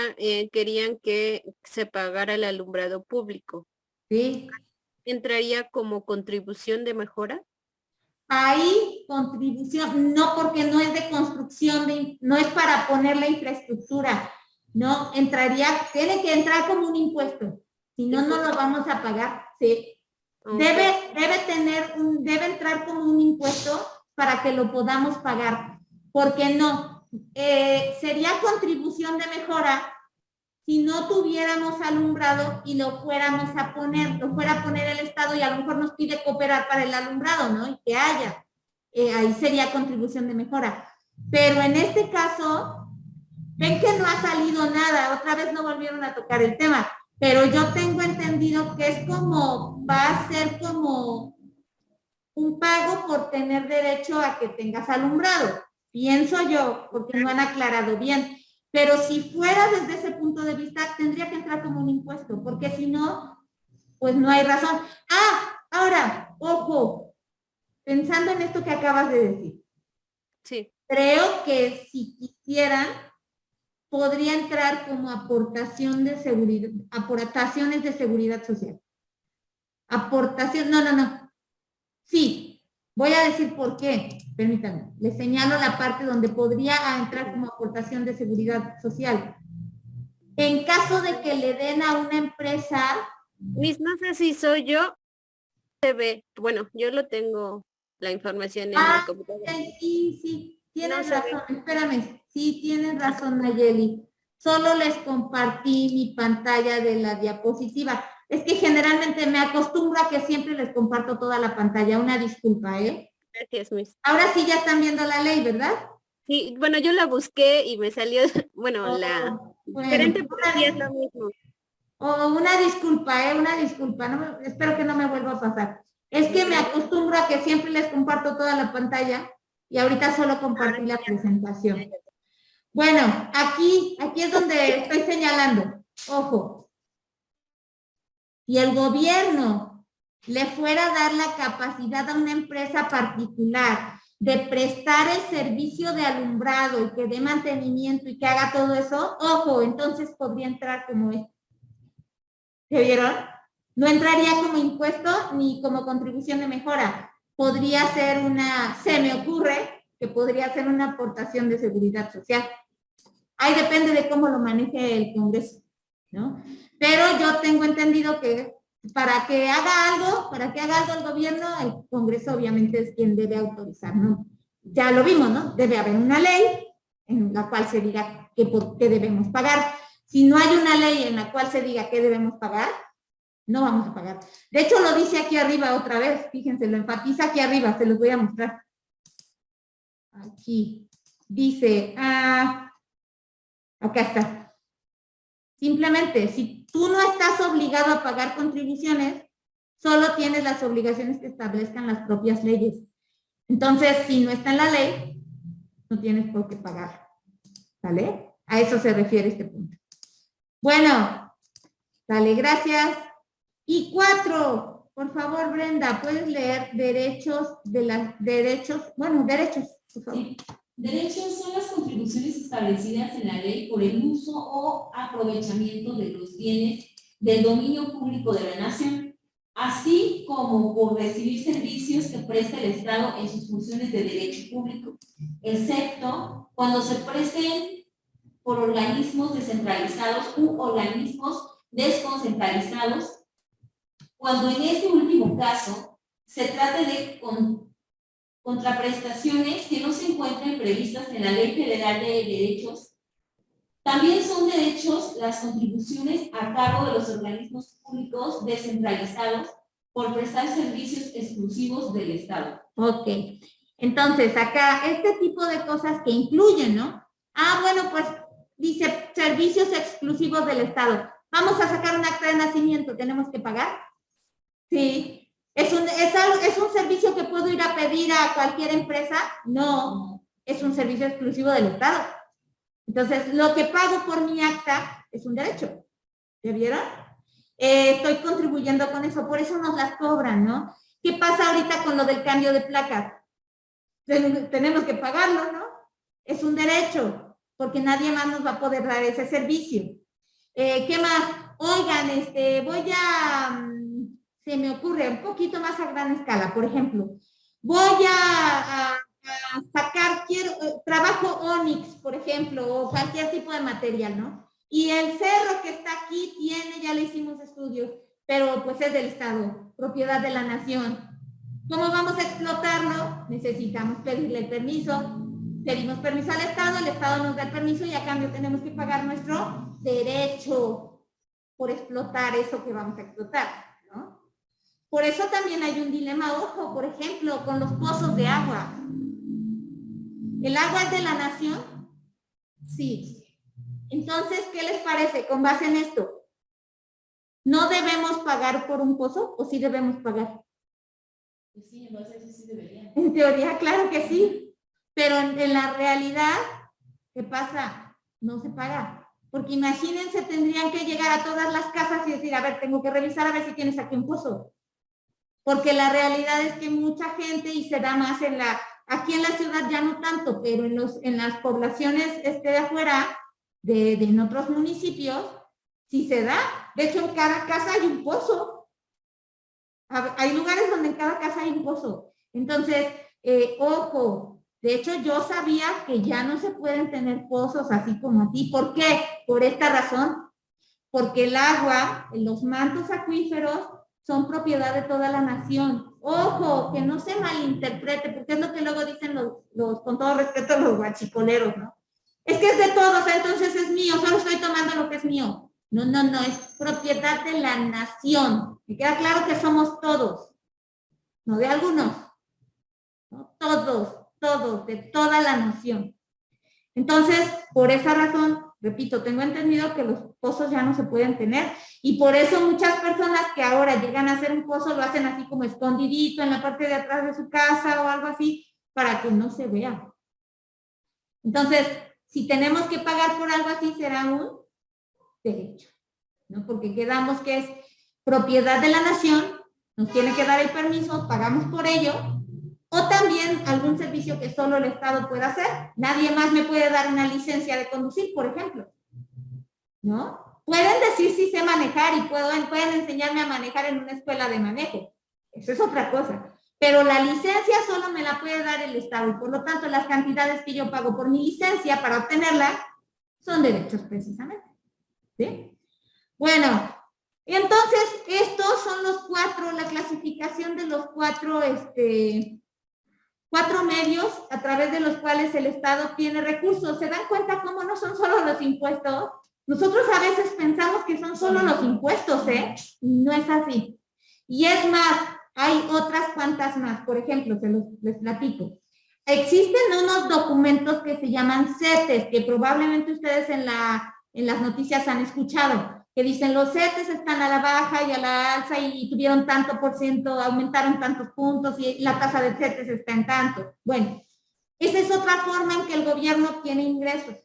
querían que se pagara el alumbrado público. Sí. ¿Entraría como contribución de mejora? Ahí, contribución, no, porque no es de construcción, no es para poner la infraestructura, no, tiene que entrar como un impuesto, si no, no lo vamos a pagar, sí. Okay. Debe entrar como un impuesto para que lo podamos pagar, porque no, sería contribución de mejora si no tuviéramos alumbrado y lo fuera a poner el Estado y a lo mejor nos pide cooperar para el alumbrado, ¿no? Y que haya. Ahí sería contribución de mejora. Pero en este caso, ven que no ha salido nada, otra vez no volvieron a tocar el tema, pero yo tengo entendido que es como, va a ser como un pago por tener derecho a que tengas alumbrado. Pienso yo, porque no han aclarado bien. Pero si fuera desde ese punto de vista, tendría que entrar como un impuesto, porque si no, pues no hay razón. Ahora, ojo, pensando en esto que acabas de decir. Sí. Creo que si quisieran, podría entrar como aportación de seguridad, aportaciones de seguridad social. No. Sí, voy a decir por qué. Permítanme, les señalo la parte donde podría entrar como aportación de seguridad social. En caso de que le den a una empresa... No sé si soy yo, se ve, bueno, yo lo tengo la información en la computadora. Sí, tienes razón, espérame, sí tienes razón, Nayeli. Solo les compartí mi pantalla de la diapositiva. Es que generalmente me acostumbro a que siempre les comparto toda la pantalla. Una disculpa, ¿eh? Gracias, Miss. Ahora sí ya están viendo la ley, ¿verdad? Sí, bueno, yo la busqué y me salió, bueno, diferente, pero sí es lo mismo. Una disculpa, una disculpa. No, espero que no me vuelva a pasar. Es que me acostumbro a que siempre les comparto toda la pantalla y ahorita solo compartí la presentación. Bueno, aquí es donde estoy señalando. Ojo. Si el gobierno le fuera a dar la capacidad a una empresa particular de prestar el servicio de alumbrado y que dé mantenimiento y que haga todo eso, ojo, entonces podría entrar como esto. ¿Se vieron? No entraría como impuesto ni como contribución de mejora. Podría ser se me ocurre que podría ser una aportación de seguridad social. Ahí depende de cómo lo maneje el Congreso, ¿no? Pero yo tengo entendido que para que haga algo el gobierno, el Congreso obviamente es quien debe autorizar, ¿no? Ya lo vimos, ¿no? Debe haber una ley en la cual se diga qué debemos pagar. Si no hay una ley en la cual se diga qué debemos pagar, no vamos a pagar. De hecho, lo dice aquí arriba otra vez, fíjense, lo enfatiza aquí arriba, se los voy a mostrar. Aquí, dice, acá está. Simplemente, si tú no estás obligado a pagar contribuciones, solo tienes las obligaciones que establezcan las propias leyes. Entonces, si no está en la ley, no tienes por qué pagar. ¿Vale? A eso se refiere este punto. Bueno, dale, gracias. Y 4, por favor, Brenda, ¿puedes leer derechos, por favor? Sí. Derechos son las contribuciones establecidas en la ley por el uso o aprovechamiento de los bienes del dominio público de la nación, así como por recibir servicios que presta el Estado en sus funciones de derecho público, excepto cuando se presten por organismos descentralizados u organismos desconcentralizados, cuando en este último caso se trate de contraprestaciones que no se encuentren previstas en la Ley Federal de Derechos. También son derechos las contribuciones a cargo de los organismos públicos descentralizados por prestar servicios exclusivos del Estado. Ok. Entonces, acá, este tipo de cosas que incluyen, ¿no? Ah, bueno, pues dice servicios exclusivos del Estado. Vamos a sacar un acta de nacimiento, ¿tenemos que pagar? Sí. ¿Es un servicio que puedo ir a pedir a cualquier empresa? No, es un servicio exclusivo del Estado. Entonces, lo que pago por mi acta es un derecho. ¿Ya vieron? Estoy contribuyendo con eso, por eso nos las cobran, ¿no? ¿Qué pasa ahorita con lo del cambio de placas? Tenemos que pagarlo, ¿no? Es un derecho, porque nadie más nos va a poder dar ese servicio. ¿Qué más? Oigan, se me ocurre un poquito más a gran escala, por ejemplo, voy a sacar, trabajo Onyx, por ejemplo, o cualquier tipo de material, ¿no? Y el cerro que está aquí ya le hicimos estudios, pero pues es del Estado, propiedad de la nación. ¿Cómo vamos a explotarlo? Necesitamos pedirle el permiso. Pedimos permiso al Estado, el Estado nos da el permiso y a cambio tenemos que pagar nuestro derecho por explotar eso que vamos a explotar, ¿no? Por eso también hay un dilema, ojo, por ejemplo, con los pozos de agua. ¿El agua es de la nación? Sí. Entonces, ¿qué les parece con base en esto? ¿No debemos pagar por un pozo o sí debemos pagar? Pues sí, en base a eso sí deberían. En teoría, claro que sí, pero en la realidad, ¿qué pasa? No se paga. Porque imagínense, tendrían que llegar a todas las casas y decir, a ver, tengo que revisar a ver si tienes aquí un pozo. Porque la realidad es que mucha gente, y se da más aquí en la ciudad ya no tanto, pero en las poblaciones de afuera, en otros municipios, sí se da. De hecho, en cada casa hay un pozo. Hay lugares donde en cada casa hay un pozo. Entonces, ojo, de hecho yo sabía que ya no se pueden tener pozos así como aquí. ¿Por qué? Por esta razón. Porque el agua, los mantos acuíferos, son propiedad de toda la nación. Ojo, que no se malinterprete, porque es lo que luego dicen con todo respeto, los guachicoleros, ¿no? Es que es de todos, entonces es mío, solo estoy tomando lo que es mío. No, es propiedad de la nación. Me queda claro que somos todos, no de algunos, ¿no? Todos, de toda la nación. Entonces, por esa razón, repito, tengo entendido que los pozos ya no se pueden tener y por eso muchas personas que ahora llegan a hacer un pozo lo hacen así como escondidito en la parte de atrás de su casa o algo así para que no se vea. Entonces, si tenemos que pagar por algo así, será un derecho, ¿no? Porque quedamos que es propiedad de la nación, nos tiene que dar el permiso, pagamos por ello, o también algún servicio que solo el Estado puede hacer. Nadie más me puede dar una licencia de conducir, por ejemplo, ¿no? Pueden decir si sé manejar y pueden enseñarme a manejar en una escuela de manejo. Eso es otra cosa. Pero la licencia solo me la puede dar el Estado y por lo tanto las cantidades que yo pago por mi licencia para obtenerla son derechos precisamente. ¿Sí? Bueno, entonces estos son los cuatro, la clasificación de los cuatro medios a través de los cuales el Estado tiene recursos. ¿Se dan cuenta cómo no son solo los impuestos? Nosotros a veces pensamos que son solo los impuestos, ¿eh? No es así. Y es más, hay otras cuantas más. Por ejemplo, les platico. Existen unos documentos que se llaman CETES, que probablemente ustedes en las noticias han escuchado, que dicen los CETES están a la baja y a la alza y tuvieron tanto por ciento, aumentaron tantos puntos y la tasa de CETES está en tanto. Bueno, esa es otra forma en que el gobierno obtiene ingresos.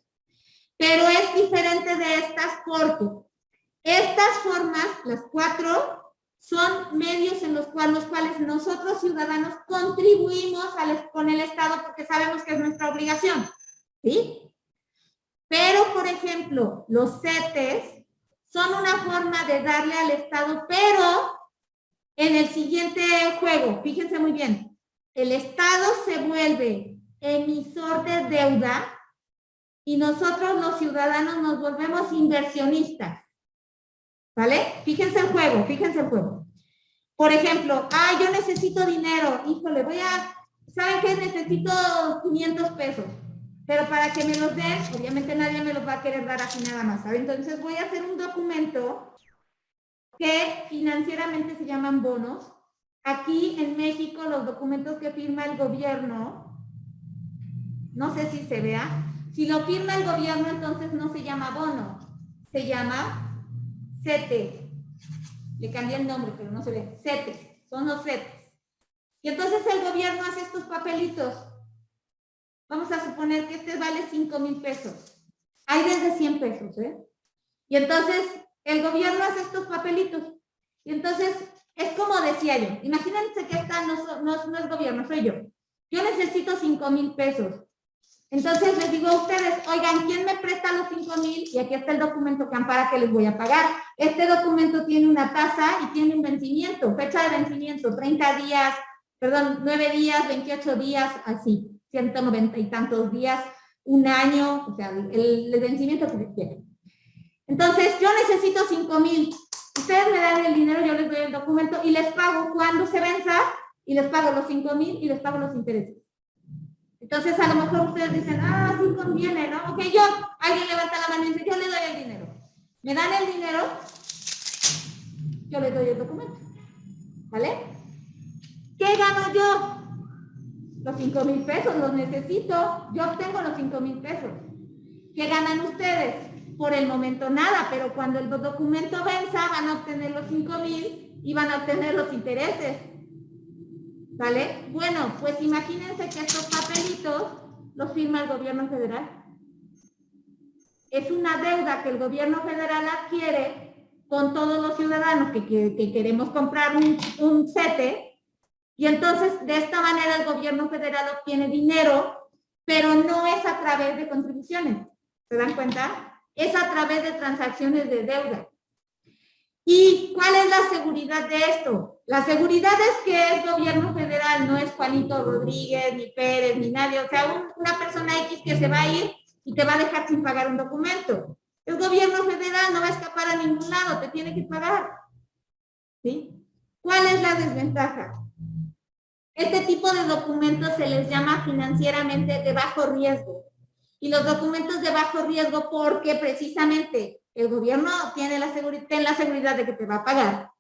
Pero es diferente de estas porque estas formas, las cuatro, son medios en los cuales nosotros ciudadanos contribuimos con el Estado porque sabemos que es nuestra obligación, ¿sí? Pero, por ejemplo, los CETES son una forma de darle al Estado, pero en el siguiente juego, fíjense muy bien, el Estado se vuelve emisor de deuda y nosotros los ciudadanos nos volvemos inversionistas. ¿Vale? Fíjense el juego, fíjense el juego. Por ejemplo, yo necesito dinero, híjole, ¿saben qué? Necesito 500 pesos, pero para que me los den, obviamente nadie me los va a querer dar así nada más, ¿saben? Entonces voy a hacer un documento que financieramente se llaman bonos. Aquí en México los documentos que firma el gobierno, no sé si se vea, si lo firma el gobierno entonces no se llama bono, se llama CETES. Le cambié el nombre, pero no se ve. CETES, son los CETES. Y entonces el gobierno hace estos papelitos. Vamos a suponer que este vale 5,000 pesos. Hay desde 100 pesos, ¿eh? Y entonces el gobierno hace estos papelitos. Y entonces es como decía yo. Imagínense que esta no es gobierno, soy yo. Yo necesito 5,000 pesos. Entonces les digo a ustedes, oigan, ¿quién me presta los 5,000? Y aquí está el documento que ampara que les voy a pagar. Este documento tiene una tasa y tiene un vencimiento, fecha de vencimiento, 9 días, 28 días, así, 190 y tantos días, un año, o sea, el vencimiento que se quiere. Entonces, yo necesito 5,000. Ustedes me dan el dinero, yo les doy el documento y les pago cuando se venza y les pago los 5,000 y les pago los intereses. Entonces, a lo mejor ustedes dicen, sí conviene, ¿no? Ok, alguien levanta la mano y dice, yo le doy el dinero. Me dan el dinero, yo les doy el documento. ¿Vale? ¿Qué gano yo? Los 5,000 pesos, los necesito. Yo obtengo los 5,000 pesos. ¿Qué ganan ustedes? Por el momento nada, pero cuando el documento venza van a obtener los 5,000 y van a obtener los intereses. ¿Vale? Bueno, pues imagínense que estos papelitos los firma el gobierno federal. Es una deuda que el gobierno federal adquiere con todos los ciudadanos que queremos comprar un CETE, y entonces de esta manera el gobierno federal obtiene dinero, pero no es a través de contribuciones. ¿Se dan cuenta? Es a través de transacciones de deuda. ¿Y cuál es la seguridad de esto? La seguridad es que el gobierno federal, no es Juanito Rodríguez, ni Pérez, ni nadie, o sea, una persona X que se va a ir y te va a dejar sin pagar un documento. El gobierno federal no va a escapar a ningún lado, te tiene que pagar. ¿Sí? ¿Cuál es la desventaja? Este tipo de documentos se les llama financieramente de bajo riesgo. Y los documentos de bajo riesgo porque precisamente el gobierno tiene la seguridad de que te va a pagar.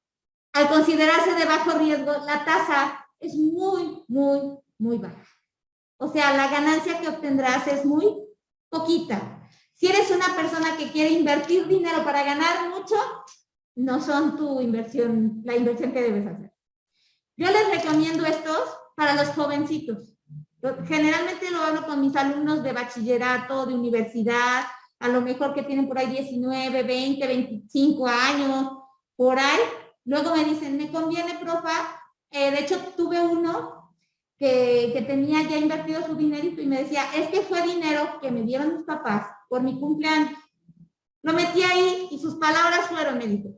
Al considerarse de bajo riesgo, la tasa es muy, muy, muy baja. O sea, la ganancia que obtendrás es muy poquita. Si eres una persona que quiere invertir dinero para ganar mucho, no son la inversión que debes hacer. Yo les recomiendo estos para los jovencitos. Generalmente lo hablo con mis alumnos de bachillerato, de universidad, a lo mejor que tienen por ahí 19, 20, 25 años, por ahí. Luego me dicen, me conviene, profa. De hecho, tuve uno que tenía ya invertido su dinerito y me decía, es que fue dinero que me dieron mis papás por mi cumpleaños. Lo metí ahí y sus palabras fueron, me dijo,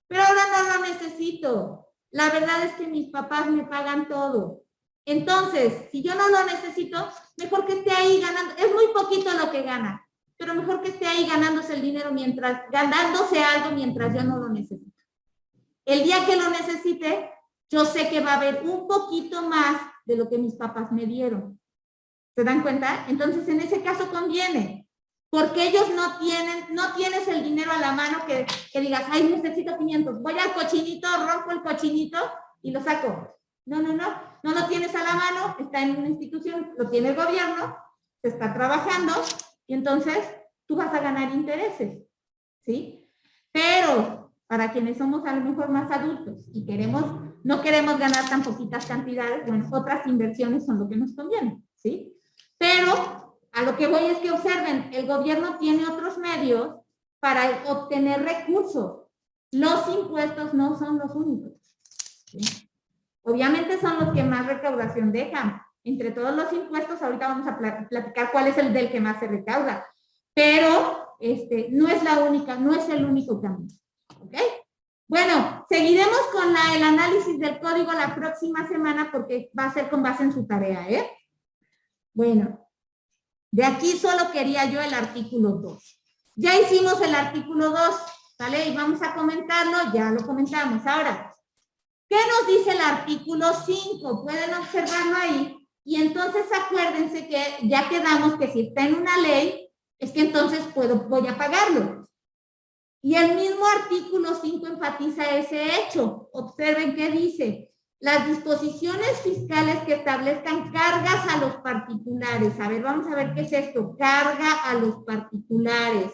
pero ahora no lo necesito. La verdad es que mis papás me pagan todo. Entonces, si yo no lo necesito, mejor que esté ahí ganando. Es muy poquito lo que gana, pero mejor que esté ahí ganándose el dinero ganándose algo mientras yo no lo necesito. El día que lo necesite, yo sé que va a haber un poquito más de lo que mis papás me dieron. ¿Se dan cuenta? Entonces, en ese caso conviene, porque ellos no tienes el dinero a la mano que digas, ay, necesito 500, voy al cochinito, rompo el cochinito y lo saco. No lo tienes a la mano, está en una institución, lo tiene el gobierno, se está trabajando y entonces tú vas a ganar intereses, ¿sí? Pero para quienes somos a lo mejor más adultos y no queremos ganar tan poquitas cantidades, bueno, otras inversiones son lo que nos conviene, ¿sí? Pero a lo que voy es que observen, el gobierno tiene otros medios para obtener recursos. Los impuestos no son los únicos, ¿sí? Obviamente son los que más recaudación dejan. Entre todos los impuestos, ahorita vamos a platicar cuál es el del que más se recauda. Pero no es el único camino. ¿Ok? Bueno, seguiremos con el análisis del código la próxima semana porque va a ser con base en su tarea, ¿eh? Bueno, De aquí solo quería yo el artículo 2. Ya hicimos el artículo 2, ¿vale? Y vamos a comentarlo, ya lo comentamos. Ahora, ¿qué nos dice el artículo 5? Pueden observarlo ahí. Y entonces acuérdense que ya quedamos que si está en una ley, es que entonces voy a pagarlo. Y el mismo artículo 5 enfatiza ese hecho. Observen qué dice. Las disposiciones fiscales que establezcan cargas a los particulares. A ver, vamos a ver qué es esto. Carga a los particulares.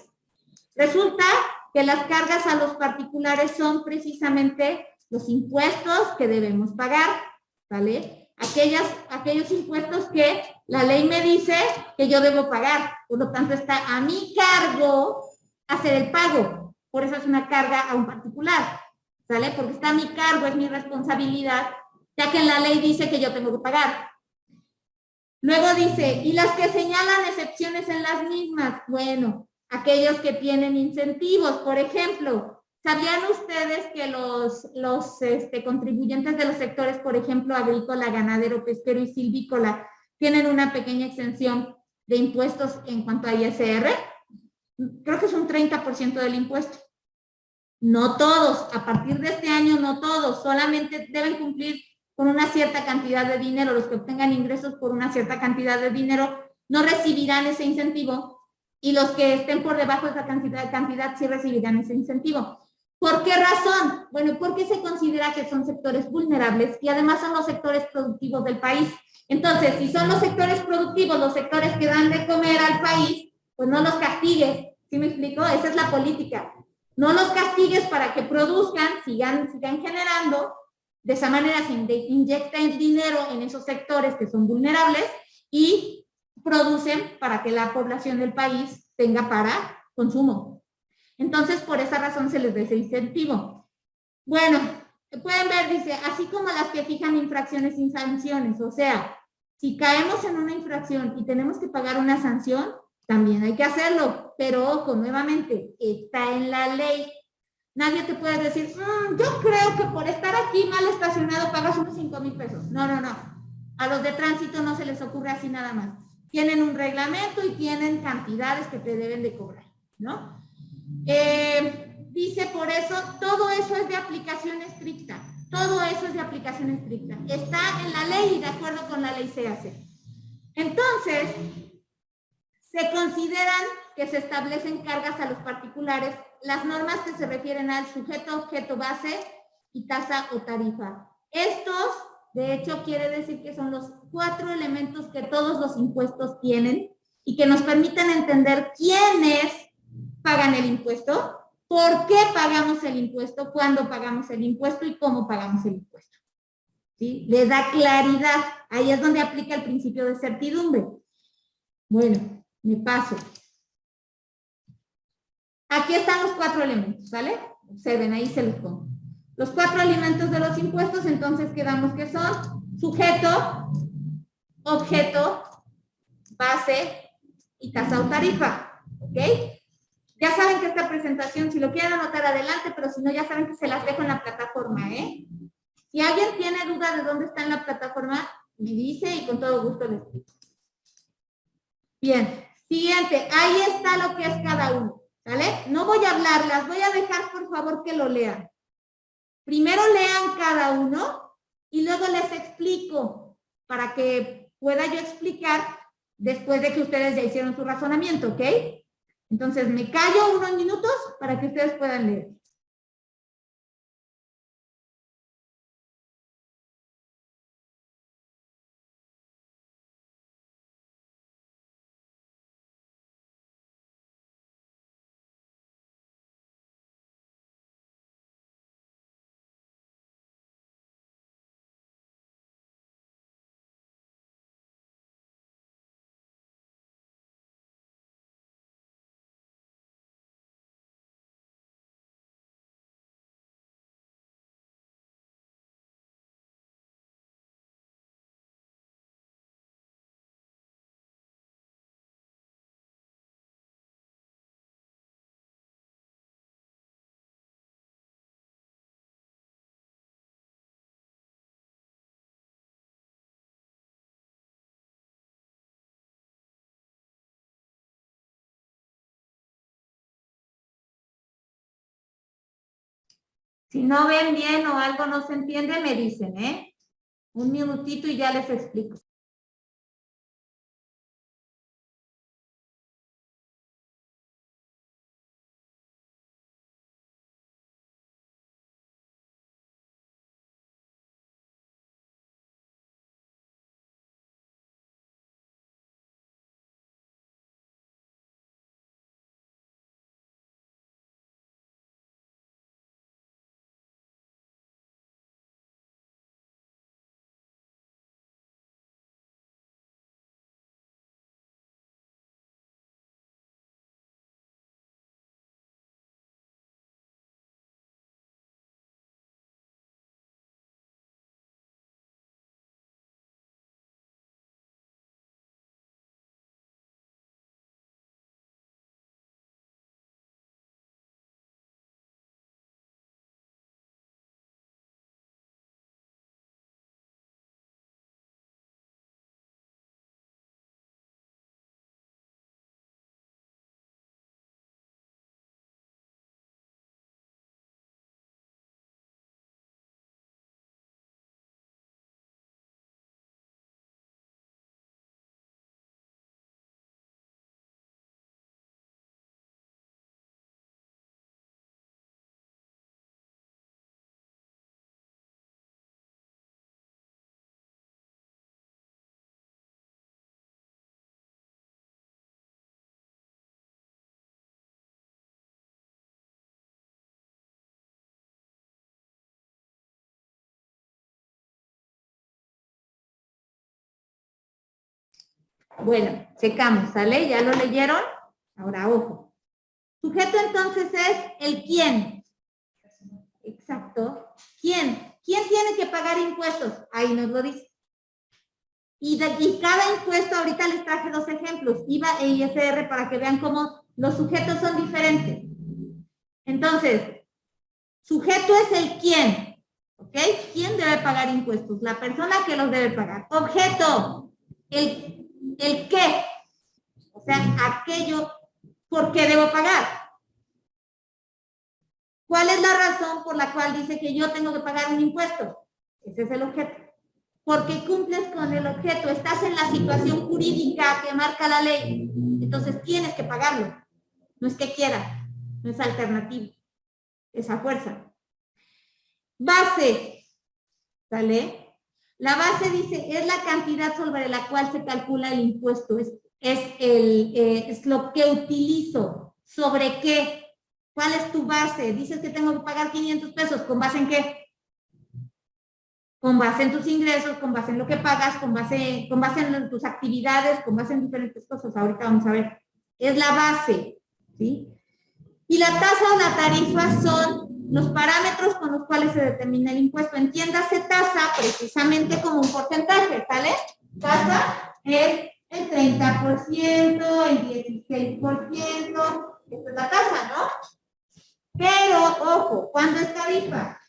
Resulta que las cargas a los particulares son precisamente los impuestos que debemos pagar, ¿vale? Aquellos impuestos que la ley me dice que yo debo pagar. Por lo tanto, está a mi cargo hacer el pago. Por eso es una carga a un particular, ¿sale? Porque está a mi cargo, es mi responsabilidad, ya que en la ley dice que yo tengo que pagar. Luego dice, y las que señalan excepciones en las mismas, bueno, aquellos que tienen incentivos, por ejemplo, ¿sabían ustedes que los contribuyentes de los sectores, por ejemplo, agrícola, ganadero, pesquero y silvícola, tienen una pequeña exención de impuestos en cuanto a ISR? Creo que es un 30% del impuesto. No todos, a partir de este año no todos, solamente deben cumplir con una cierta cantidad de dinero. Los que obtengan ingresos por una cierta cantidad de dinero no recibirán ese incentivo, y los que estén por debajo de esa cantidad sí recibirán ese incentivo. ¿Por qué razón? Bueno, porque se considera que son sectores vulnerables y además son los sectores productivos del país. Entonces, si son los sectores productivos, los sectores que dan de comer al país, pues no los castigues. ¿Sí me explico? Esa es la política. No los castigues para que produzcan, sigan generando. De esa manera se inyecta el dinero en esos sectores que son vulnerables y producen para que la población del país tenga para consumo. Entonces, por esa razón se les da ese incentivo. Bueno, pueden ver, dice, así como las que fijan infracciones sin sanciones. O sea, si caemos en una infracción y tenemos que pagar una sanción, también hay que hacerlo. Pero ojo, nuevamente, está en la ley. Nadie te puede decir, yo creo que por estar aquí mal estacionado pagas unos 5,000 pesos. No, no, no. A los de tránsito no se les ocurre así nada más. Tienen un reglamento y tienen cantidades que te deben de cobrar, ¿no? Dice por eso, todo eso es de aplicación estricta. Todo eso es de aplicación estricta. Está en la ley y de acuerdo con la ley se hace. Entonces, se consideran que se establecen cargas a los particulares las normas que se refieren al sujeto, objeto, base y tasa o tarifa. Estos, de hecho, quiere decir que son los 4 elementos que todos los impuestos tienen y que nos permiten entender quiénes pagan el impuesto, por qué pagamos el impuesto, cuándo pagamos el impuesto y cómo pagamos el impuesto. ¿Sí? Le da claridad. Ahí es donde aplica el principio de certidumbre. Bueno, me paso. Aquí están los 4 elementos, ¿vale? Observen, ahí se los pongo. Los 4 elementos de los impuestos, entonces quedamos que son sujeto, objeto, base y tasa o tarifa, ¿ok? Ya saben que esta presentación, si lo quieren anotar adelante, pero si no, ya saben que se las dejo en la plataforma, ¿eh? Si alguien tiene duda de dónde está en la plataforma, me dice y con todo gusto les explico. Bien, siguiente, ahí está lo que es cada uno. ¿Vale? No voy a hablar, las voy a dejar por favor que lo lean. Primero lean cada uno y luego les explico para que pueda yo explicar después de que ustedes ya hicieron su razonamiento, ¿ok? Entonces me callo unos minutos para que ustedes puedan leer. Si no ven bien o algo no se entiende, me dicen, ¿eh? Un minutito y ya les explico. Bueno, checamos, ¿sale? ¿Ya lo leyeron? Ahora, ojo. Sujeto entonces es el quién. Exacto. ¿Quién? ¿Quién tiene que pagar impuestos? Ahí nos lo dice. Y cada impuesto, ahorita les traje 2 ejemplos, IVA e ISR, para que vean cómo los sujetos son diferentes. Entonces, sujeto es el quién, ¿ok? ¿Quién debe pagar impuestos? La persona que los debe pagar. Objeto, el qué, o sea, aquello por qué debo pagar. ¿Cuál es la razón por la cual dice que yo tengo que pagar un impuesto? Ese es el objeto. Porque cumples con el objeto, estás en la situación jurídica que marca la ley, entonces tienes que pagarlo. No es que quieras, no es alternativo, es a fuerza. Base, ¿sale? La base dice, es la cantidad sobre la cual se calcula el impuesto, es lo que utilizo. ¿Sobre qué? ¿Cuál es tu base? Dices que tengo que pagar 500 pesos, ¿con base en qué? Con base en tus ingresos, con base en lo que pagas, con base en tus actividades, con base en diferentes cosas. Ahorita vamos a ver. Es la base, ¿sí? Y la tasa o la tarifa son los parámetros con los cuales se determina el impuesto. Entiéndase tasa precisamente como un porcentaje, ¿sale? Tasa es el 30%, el 16%, esta es la tasa, ¿no? Pero, ojo, ¿cuándo es tarifa?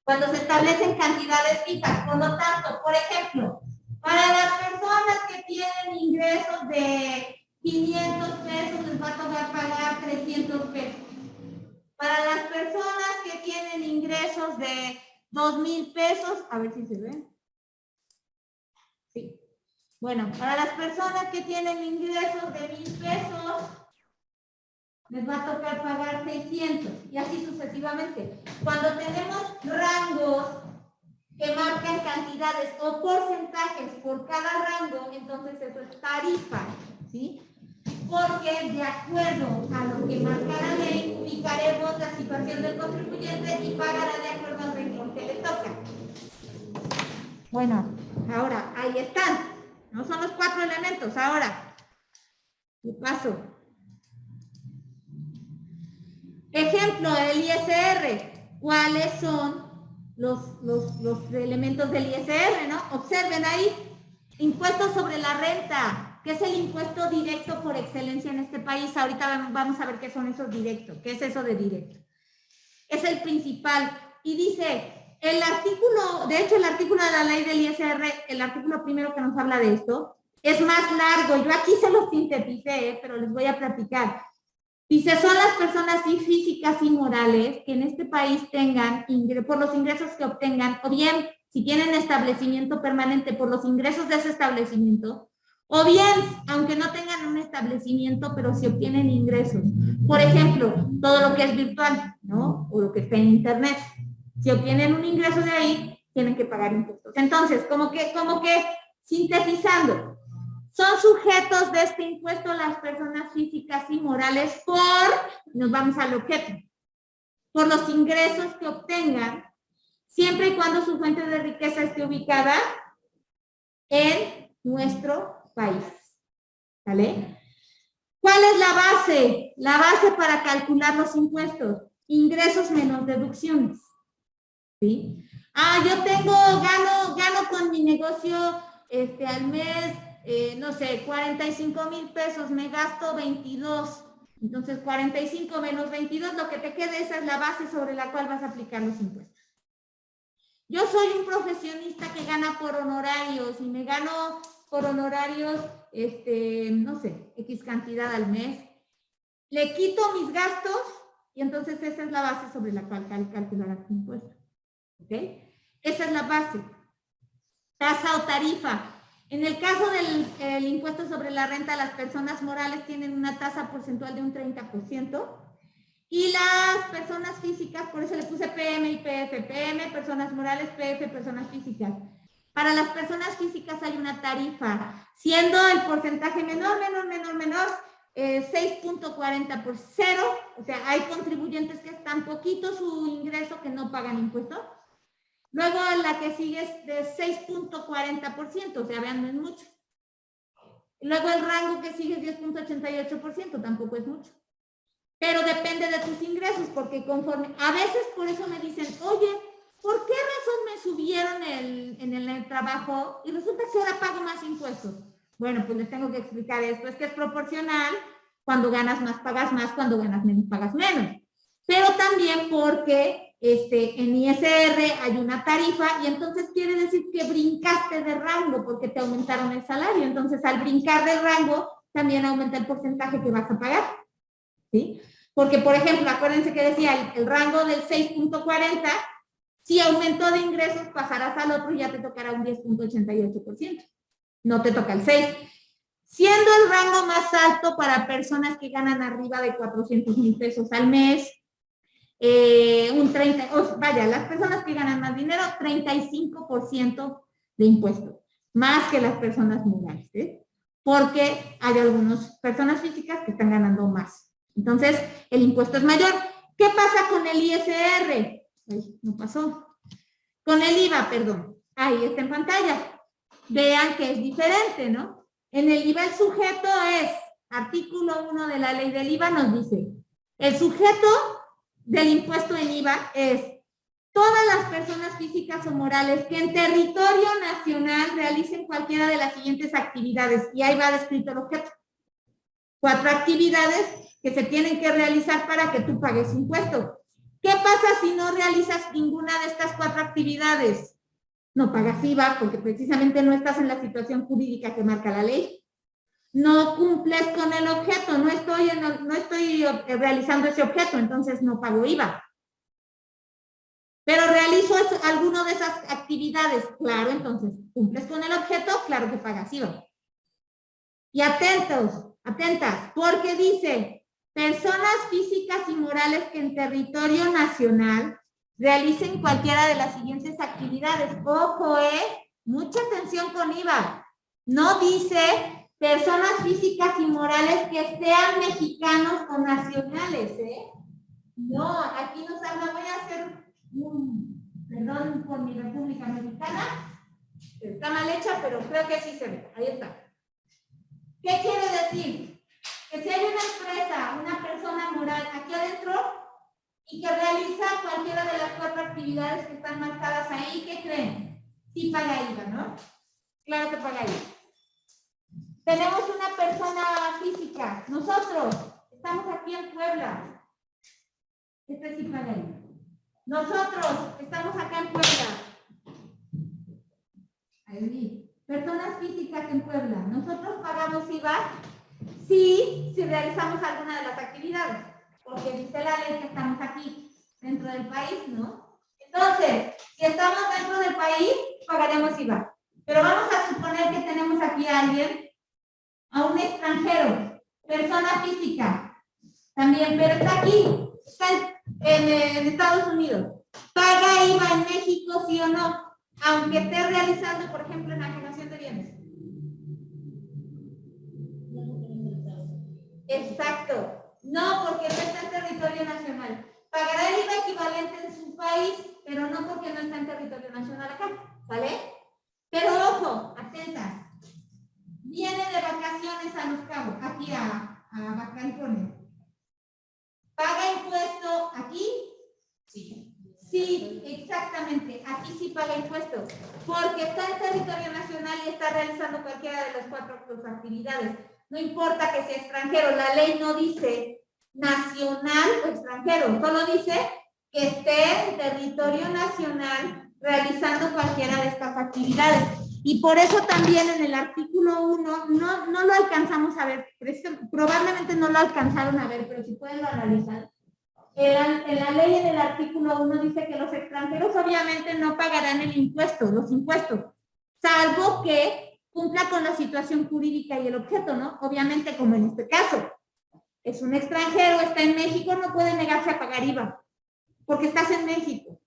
Cuando se establecen cantidades fijas. Por lo tanto, por ejemplo, para las personas que tienen ingresos de 500 pesos les va a tocar pagar 300 pesos. Para las personas que tienen ingresos de 2,000 pesos, a ver si se ve. Sí. Bueno, para las personas que tienen ingresos de 1,000 pesos, les va a tocar pagar 600 y así sucesivamente. Cuando tenemos rangos que marcan cantidades o porcentajes por cada rango, entonces eso es tarifa, ¿sí? Porque de acuerdo a lo que marca la ley, fijaremos la situación del contribuyente y pagará de acuerdo al renglón que le toca. Bueno, ahora, ahí están. No son los 4 elementos. Ahora, ¿qué paso? Ejemplo, el ISR. ¿Cuáles son los elementos del ISR, no? Observen ahí, impuesto sobre la renta, que es el impuesto directo por excelencia en este país. Ahorita vamos a ver qué son esos directos. ¿Qué es eso de directo? Es el principal. Y dice, el artículo, de hecho el artículo de la ley del ISR, el artículo primero que nos habla de esto, es más largo. Yo aquí se lo sinteticé, pero les voy a platicar. Dice, son las personas físicas y morales que en este país tengan, por los ingresos que obtengan, o bien, si tienen establecimiento permanente, por los ingresos de ese establecimiento, o bien, aunque no tengan un establecimiento, pero si obtienen ingresos. Por ejemplo, todo lo que es virtual, ¿no? O lo que está en internet. Si obtienen un ingreso de ahí, tienen que pagar impuestos. Entonces, como que sintetizando, son sujetos de este impuesto las personas físicas y morales nos vamos al objeto, por los ingresos que obtengan, siempre y cuando su fuente de riqueza esté ubicada en nuestro país. ¿Vale? ¿Cuál es la base? La base para calcular los impuestos. Ingresos menos deducciones. ¿Sí? Yo gano con mi negocio al mes, no sé, 45,000 pesos, me gasto 22. Entonces, 45 menos 22, lo que te quede, esa es la base sobre la cual vas a aplicar los impuestos. Yo soy un profesionista que gana por honorarios y me gano por honorarios, no sé, X cantidad al mes. Le quito mis gastos y entonces esa es la base sobre la cual calcular tu impuesto. ¿Ok? Esa es la base. Tasa o tarifa. En el caso del impuesto sobre la renta, las personas morales tienen una tasa porcentual de un 30%. Y las personas físicas, por eso le puse PM y PF. PM, personas morales, PF, personas físicas. Para las personas físicas hay una tarifa, siendo el porcentaje menor, 6.40 por 0. O sea, hay contribuyentes que es tan poquito su ingreso que no pagan impuestos. Luego la que sigue es de 6.40%, o sea, vean, no es mucho. Luego el rango que sigue es 10.88%, tampoco es mucho. Pero depende de tus ingresos, porque conforme, a veces por eso me dicen, oye, ¿por qué razón me subieron en el trabajo y resulta que ahora pago más impuestos? Bueno, pues les tengo que explicar esto, es que es proporcional, cuando ganas más pagas más, cuando ganas menos pagas menos. Pero también porque en ISR hay una tarifa y entonces quiere decir que brincaste de rango porque te aumentaron el salario. Entonces al brincar de rango también aumenta el porcentaje que vas a pagar. ¿Sí? Porque, por ejemplo, acuérdense que decía el rango del 6.40, si aumentó de ingresos pasarás al otro y ya te tocará un 10.88%. No te toca el 6. Siendo el rango más alto para personas que ganan arriba de 400,000 pesos al mes, las personas que ganan más dinero, 35% de impuestos, más que las personas morales, ¿eh? Porque hay algunas personas físicas que están ganando más. Entonces, el impuesto es mayor. ¿Qué pasa con el ISR? Ay, no pasó. Con el IVA, perdón. Ahí está en pantalla. Vean que es diferente, ¿no? En el IVA el sujeto es, artículo 1 de la ley del IVA nos dice, el sujeto del impuesto en IVA es todas las personas físicas o morales que en territorio nacional realicen cualquiera de las siguientes actividades. Y ahí va descrito el objeto. 4 actividades que se tienen que realizar para que tú pagues impuestos. ¿Qué pasa si no realizas ninguna de estas 4 actividades? No pagas IVA porque precisamente no estás en la situación jurídica que marca la ley. No cumples con el objeto, no estoy realizando ese objeto, entonces no pago IVA. Pero realizo alguna de esas actividades, claro, entonces cumples con el objeto, claro que pagas IVA. Y atentas, porque dice, personas físicas y morales que en territorio nacional realicen cualquiera de las siguientes actividades. Ojo, mucha atención con IVA. No dice personas físicas y morales que sean mexicanos o nacionales, No, aquí nos habla, voy a hacer perdón por mi República Mexicana, está mal hecha, pero creo que sí se ve, ahí está. ¿Qué quiere decir? Que si hay una empresa, una persona moral aquí adentro y que realiza cualquiera de las 4 actividades que están marcadas ahí, ¿qué creen? Sí paga IVA, ¿no? Claro que paga IVA. Tenemos una persona física, nosotros estamos aquí en Puebla. Este sí paga IVA. Nosotros estamos acá en Puebla. Ahí, personas físicas en Puebla. Nosotros pagamos IVA Sí, si realizamos alguna de las actividades, porque dice la ley que estamos aquí, dentro del país, ¿no? Entonces, si estamos dentro del país, pagaremos IVA. Pero vamos a suponer que tenemos aquí a alguien, a un extranjero, persona física, también, pero está aquí, está en Estados Unidos. ¿Paga IVA en México, sí o no? Aunque esté realizando, por ejemplo, enajenación de bienes. Exacto. No, porque no está en territorio nacional. Pagará el IVA equivalente en su país, pero no porque no está en territorio nacional acá, ¿vale? Pero ojo, atentas. Viene de vacaciones a Los Cabos, aquí a Baja California. ¿Paga impuesto aquí? Sí. Sí, exactamente. Aquí sí paga impuestos, porque está en territorio nacional y está realizando cualquiera de las 4 actividades. No importa que sea extranjero, la ley no dice nacional o extranjero, solo dice que esté en territorio nacional realizando cualquiera de estas actividades. Y por eso también en el artículo 1 no lo alcanzamos a ver, probablemente no lo alcanzaron a ver, pero si pueden lo analizar. En la ley, en el artículo 1 dice que los extranjeros obviamente no pagarán los impuestos, salvo que cumpla con la situación jurídica y el objeto, ¿no? Obviamente, como en este caso, es un extranjero, está en México, no puede negarse a pagar IVA, porque estás en México.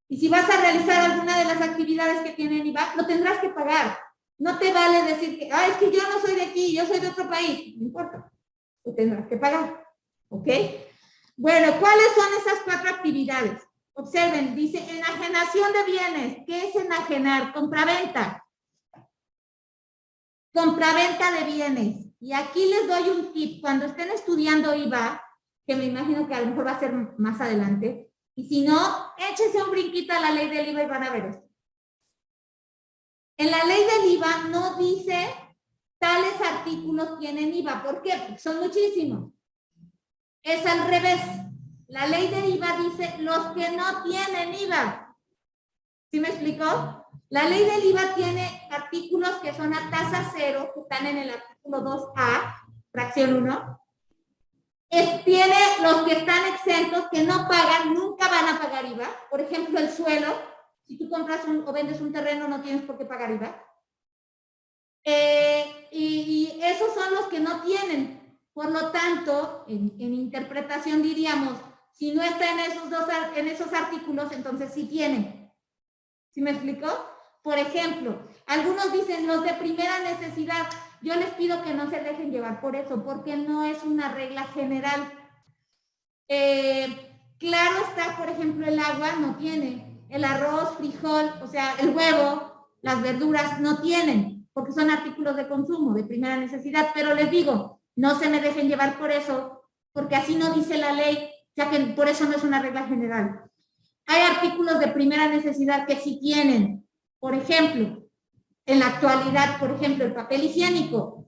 Y si vas a realizar alguna de las actividades que tienen IVA, lo tendrás que pagar. No te vale decir que, es que yo no soy de aquí, yo soy de otro país. No importa, lo tendrás que pagar, ¿ok? Bueno, ¿cuáles son esas 4 actividades? Observen, dice enajenación de bienes. ¿Qué es enajenar? Compraventa. Compraventa de bienes. Y aquí les doy un tip. Cuando estén estudiando IVA, que me imagino que a lo mejor va a ser más adelante, y si no, échense un brinquito a la ley del IVA y van a ver esto. En la ley del IVA no dice tales artículos tienen IVA. ¿Por qué? Porque son muchísimos. Es al revés. La ley del IVA dice los que no tienen IVA. ¿Sí me explicó? La ley del IVA tiene artículos que son a tasa cero, que están en el artículo 2A, fracción 1. Tiene los que están exentos, que no pagan, nunca van a pagar IVA. Por ejemplo, el suelo. Si tú compras o vendes un terreno, no tienes por qué pagar IVA. Y esos son los que no tienen. Por lo tanto, en interpretación diríamos, si no está en esos artículos, entonces sí tienen. ¿Sí me explicó? Por ejemplo, algunos dicen los de primera necesidad. Yo les pido que no se dejen llevar por eso, porque no es una regla general. Claro está, por ejemplo, el agua no tiene. El arroz, frijol, o sea, el huevo, las verduras no tienen, porque son artículos de consumo, de primera necesidad. Pero les digo, no se me dejen llevar por eso, porque así no dice la ley, ya que por eso no es una regla general. Hay artículos de primera necesidad que sí tienen. Por ejemplo, en la actualidad, por ejemplo, el papel higiénico,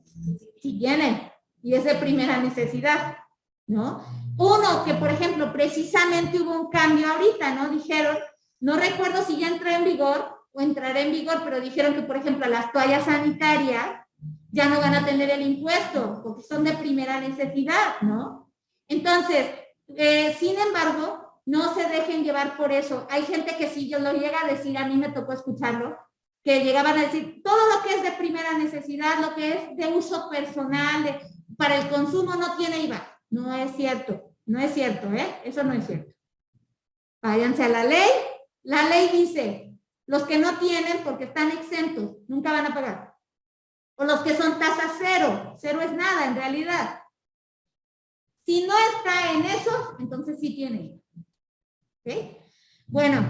sí tiene, y es de primera necesidad, ¿no? Uno que, por ejemplo, precisamente hubo un cambio ahorita, ¿no? Dijeron, no recuerdo si ya entró en vigor o entrará en vigor, pero dijeron que, por ejemplo, las toallas sanitarias ya no van a tener el impuesto, porque son de primera necesidad, ¿no? Entonces, sin embargo, no se dejen llevar por eso. Hay gente que sí, yo lo llega a decir, a mí me tocó escucharlo, que llegaban a decir, todo lo que es de primera necesidad, lo que es de uso personal, para el consumo no tiene IVA. No es cierto, no es cierto, eso no es cierto. Váyanse a la ley. La ley dice, los que no tienen porque están exentos, nunca van a pagar. O los que son tasa cero, cero es nada en realidad. Si no está en esos, entonces sí tiene. ¿Ok? Bueno,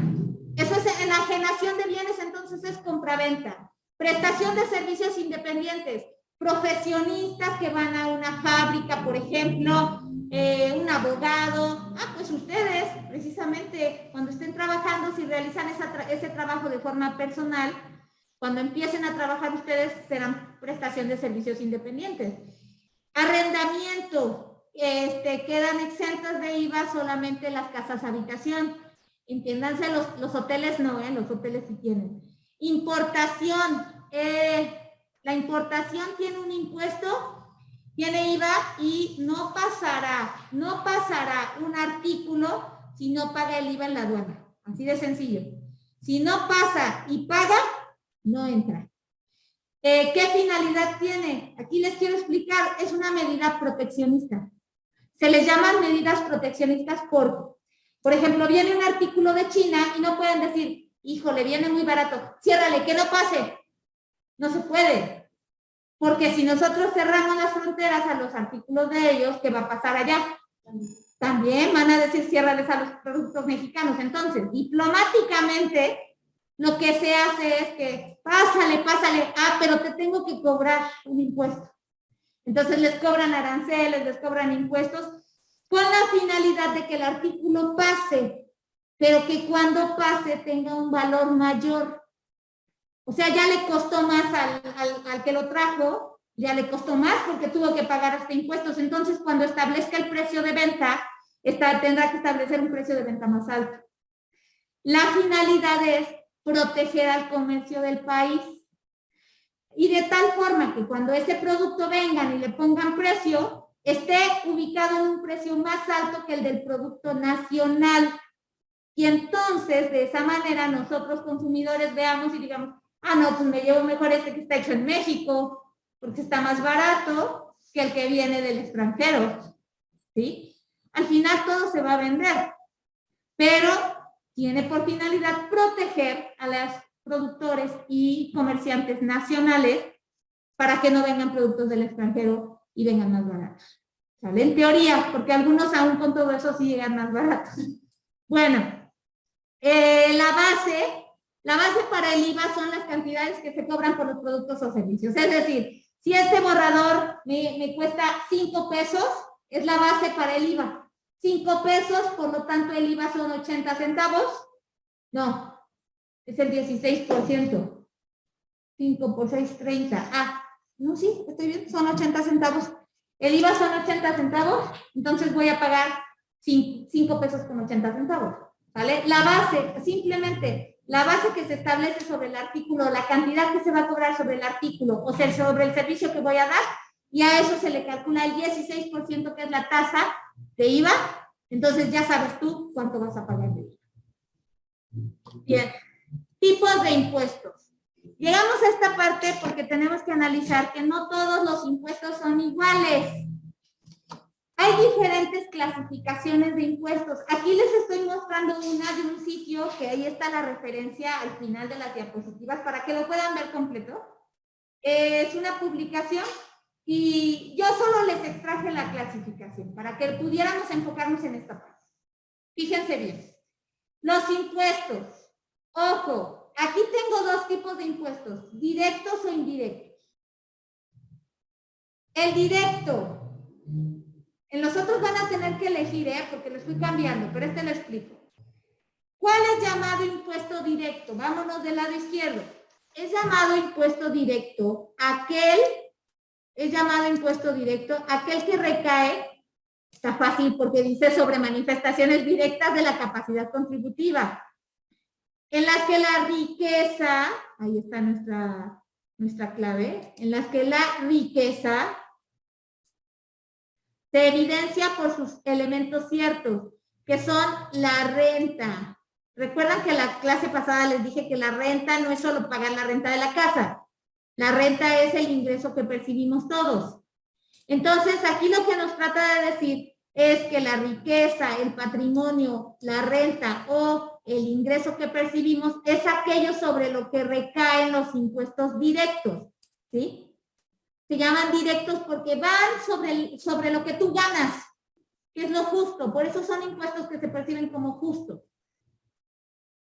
eso es enajenación de bienes, entonces es compraventa. Prestación de servicios independientes. Profesionistas que van a una fábrica, por ejemplo, un abogado. Pues ustedes, precisamente, cuando estén trabajando, si realizan ese trabajo de forma personal, cuando empiecen a trabajar ustedes, serán prestación de servicios independientes. Arrendamiento. Quedan exentas de IVA solamente las casas habitación. Entiéndanse, los hoteles no, los hoteles sí tienen. Importación. La importación tiene un impuesto tiene IVA y no pasará un artículo si no paga el IVA en la aduana. Así de sencillo. Si no pasa y paga, no entra. ¿Qué finalidad tiene? Aquí les quiero explicar, es una medida proteccionista. Se les llaman medidas proteccionistas por ejemplo, viene un artículo de China y no pueden decir, híjole, viene muy barato, ciérrale, que no pase. No se puede. Porque si nosotros cerramos las fronteras a los artículos de ellos, ¿qué va a pasar allá? También van a decir, ciérrales a los productos mexicanos. Entonces, diplomáticamente, lo que se hace es que, pásale, pero te tengo que cobrar un impuesto. Entonces les cobran aranceles, les cobran impuestos, con la finalidad de que el artículo pase, pero que cuando pase tenga un valor mayor. O sea, ya le costó más al que lo trajo, ya le costó más porque tuvo que pagar hasta impuestos. Entonces, cuando establezca el precio de venta, tendrá que establecer un precio de venta más alto. La finalidad es proteger al comercio del país. Y de tal forma que cuando ese producto vengan y le pongan precio, esté ubicado en un precio más alto que el del producto nacional. Y entonces, de esa manera, nosotros consumidores veamos y digamos, ah, no, pues me llevo mejor este que está hecho en México, porque está más barato que el que viene del extranjero. ¿Sí? Al final todo se va a vender, pero tiene por finalidad proteger a los productores y comerciantes nacionales para que no vengan productos del extranjero y vengan más baratos. ¿Sale? En teoría, porque algunos aún con todo eso sí llegan más baratos. Bueno, la base para el IVA son las cantidades que se cobran por los productos o servicios. Es decir, si este borrador me cuesta 5 pesos, es la base para el IVA. 5 pesos, por lo tanto el IVA son 80 centavos. No, es el 16%. 5 por 6, 30. Ah, no, sí, estoy bien, son 80 centavos. El IVA son 80 centavos, entonces voy a pagar 5 pesos con 80 centavos. ¿Vale? La base, simplemente, la base que se establece sobre el artículo, la cantidad que se va a cobrar sobre el artículo, o sea, sobre el servicio que voy a dar, y a eso se le calcula el 16% que es la tasa de IVA, entonces ya sabes tú cuánto vas a pagar de IVA. Bien, tipos de impuestos. Llegamos a esta parte porque tenemos que analizar que no todos los impuestos son iguales. Hay diferentes clasificaciones de impuestos. Aquí les estoy mostrando una de un sitio que ahí está la referencia al final de las diapositivas para que lo puedan ver completo. Es una publicación y yo solo les extraje la clasificación para que pudiéramos enfocarnos en esta parte. Fíjense bien. Los impuestos. Ojo, aquí tengo dos tipos de impuestos, directos o indirectos. El directo. En los otros van a tener que elegir, porque lo estoy cambiando, pero este lo explico. ¿Cuál es llamado impuesto directo? Vámonos del lado izquierdo. Es llamado impuesto directo aquel que recae, está fácil porque dice sobre manifestaciones directas de la capacidad contributiva, en las que la riqueza, ahí está nuestra clave, en las que la riqueza se evidencia por sus elementos ciertos, que son la renta. Recuerdan que la clase pasada les dije que la renta no es solo pagar la renta de la casa. La renta es el ingreso que percibimos todos. Entonces, aquí lo que nos trata de decir es que la riqueza, el patrimonio, la renta o el ingreso que percibimos es aquello sobre lo que recaen los impuestos directos, ¿sí? Se llaman directos porque van sobre lo que tú ganas, que es lo justo. Por eso son impuestos que se perciben como justos.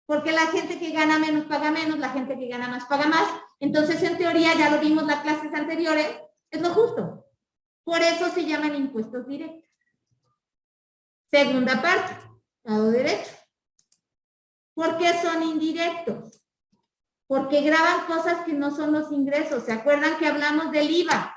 Porque la gente que gana menos paga menos, la gente que gana más paga más. Entonces, en teoría, ya lo vimos en las clases anteriores, es lo justo. Por eso se llaman impuestos directos. Segunda parte, lado derecho. ¿Por qué son indirectos? Porque graban cosas que no son los ingresos. ¿Se acuerdan que hablamos del IVA?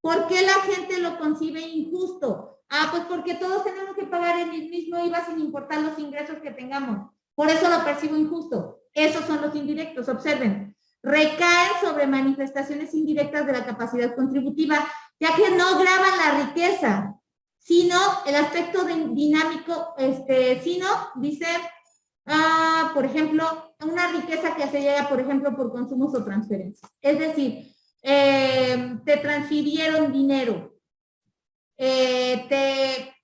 ¿Por qué la gente lo concibe injusto? Ah, pues porque todos tenemos que pagar el mismo IVA sin importar los ingresos que tengamos. Por eso lo percibo injusto. Esos son los indirectos, observen. Recaen sobre manifestaciones indirectas de la capacidad contributiva. ya que no graban la riqueza, sino el aspecto dinámico, sino, dice, por ejemplo, una riqueza que se llega, por ejemplo, por consumos o transferencias. Es decir, te transfirieron dinero,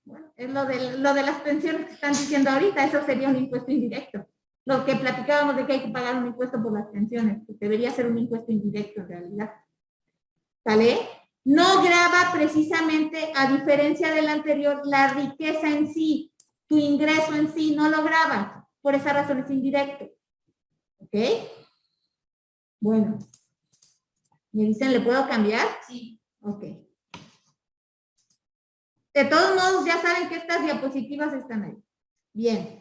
bueno, es lo de las pensiones que están diciendo ahorita, eso sería un impuesto indirecto. Lo que platicábamos de que hay que pagar un impuesto por las pensiones, que debería ser un impuesto indirecto en realidad. ¿Vale? No grava precisamente, a diferencia del anterior, la riqueza en sí, tu ingreso en sí no lo grava, por esa razón es indirecto. ¿Ok? Bueno. ¿Me dicen, le puedo cambiar? Sí. Ok. De todos modos, ya saben que estas diapositivas están ahí. Bien.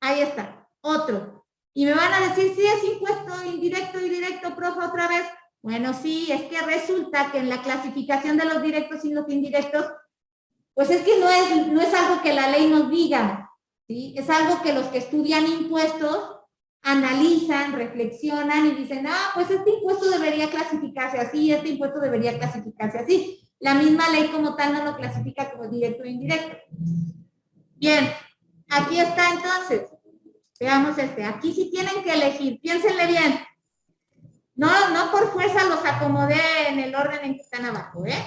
Ahí está. Otro. Y me van a decir, sí, es impuesto indirecto y directo, profe, otra vez. Bueno, sí, es que resulta que en la clasificación de los directos y los indirectos, pues es que no es algo que la ley nos diga, ¿sí? Es algo que los que estudian impuestos analizan, reflexionan y dicen, pues este impuesto debería clasificarse así, este impuesto debería clasificarse así. La misma ley como tal no lo clasifica como directo o indirecto. Bien, aquí está entonces. Veamos aquí sí tienen que elegir, piénsenle bien. No por fuerza los acomodé en el orden en que están abajo, ¿eh?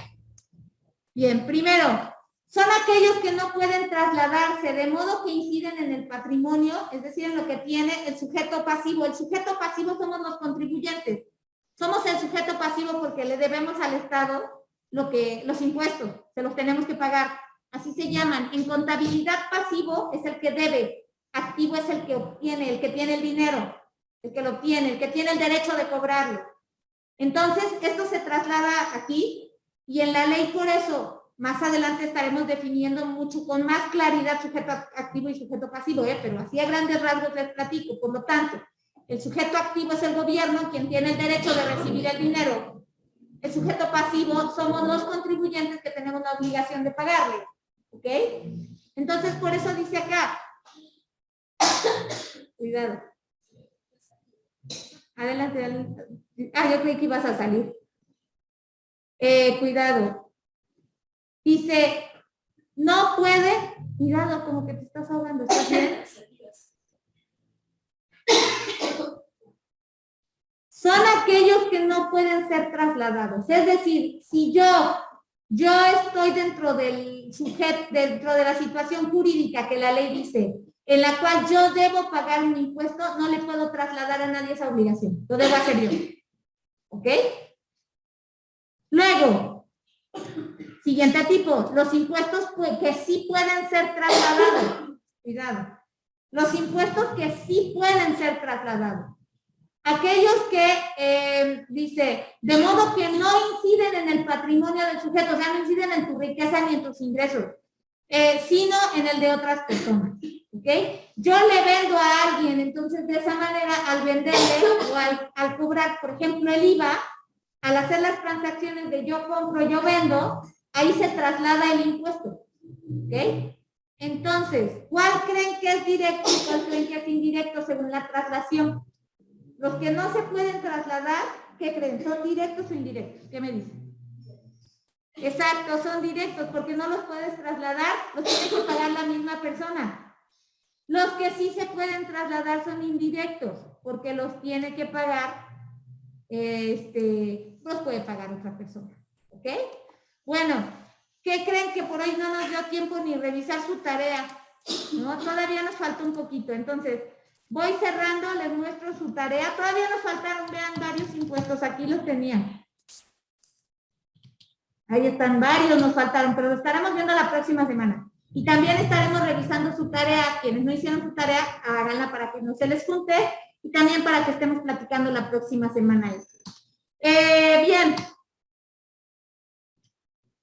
Bien, primero, son aquellos que no pueden trasladarse de modo que inciden en el patrimonio, es decir, en lo que tiene el sujeto pasivo. El sujeto pasivo somos los contribuyentes. Somos el sujeto pasivo porque le debemos al Estado los impuestos, se los tenemos que pagar. Así se llaman. En contabilidad, pasivo es el que debe, activo es el que obtiene, el que tiene el dinero, el que lo obtiene, el que tiene el derecho de cobrarlo. Entonces, esto se traslada aquí y en la ley por eso más adelante estaremos definiendo mucho con más claridad sujeto activo y sujeto pasivo, pero así a grandes rasgos les platico. Por lo tanto, el sujeto activo es el gobierno, quien tiene el derecho de recibir el dinero. El sujeto pasivo somos los contribuyentes que tenemos la obligación de pagarle. ¿Ok? Entonces, por eso dice acá. Cuidado. Adelante, adelante. Yo creí que ibas a salir. Cuidado. Dice, no puede, cuidado, como que te estás ahogando, ¿estás bien? Son aquellos que no pueden ser trasladados. Es decir, si yo estoy dentro del sujeto, dentro de la situación jurídica que la ley dice, en la cual yo debo pagar un impuesto, no le puedo trasladar a nadie esa obligación. Lo debo hacer yo. ¿Ok? Luego, siguiente tipo, los impuestos que sí pueden ser trasladados. Cuidado. Los impuestos que sí pueden ser trasladados. Aquellos que, dice, de modo que no inciden en el patrimonio del sujeto, o sea, no inciden en tu riqueza ni en tus ingresos, sino en el de otras personas. ¿Ok? Yo le vendo a alguien, entonces de esa manera, al venderle o al cobrar, por ejemplo, el IVA, al hacer las transacciones de yo compro, yo vendo, ahí se traslada el impuesto. ¿Ok? Entonces, ¿cuál creen que es directo y cuál creen que es indirecto según la traslación? Los que no se pueden trasladar, ¿qué creen? ¿Son directos o indirectos? ¿Qué me dicen? Exacto, son directos porque no los puedes trasladar, los tiene que pagar la misma persona. Los que sí se pueden trasladar son indirectos porque los tiene que pagar, los puede pagar otra persona. ¿Ok? Bueno, ¿qué creen que por hoy no nos dio tiempo ni revisar su tarea? ¿No? Todavía nos falta un poquito, entonces voy cerrando, les muestro su tarea. Todavía nos faltaron, vean, varios impuestos. Aquí los tenía. Ahí están varios, nos faltaron, pero lo estaremos viendo la próxima semana. Y también estaremos revisando su tarea. Quienes no hicieron su tarea, háganla para que no se les junte. Y también para que estemos platicando la próxima semana esto. Bien.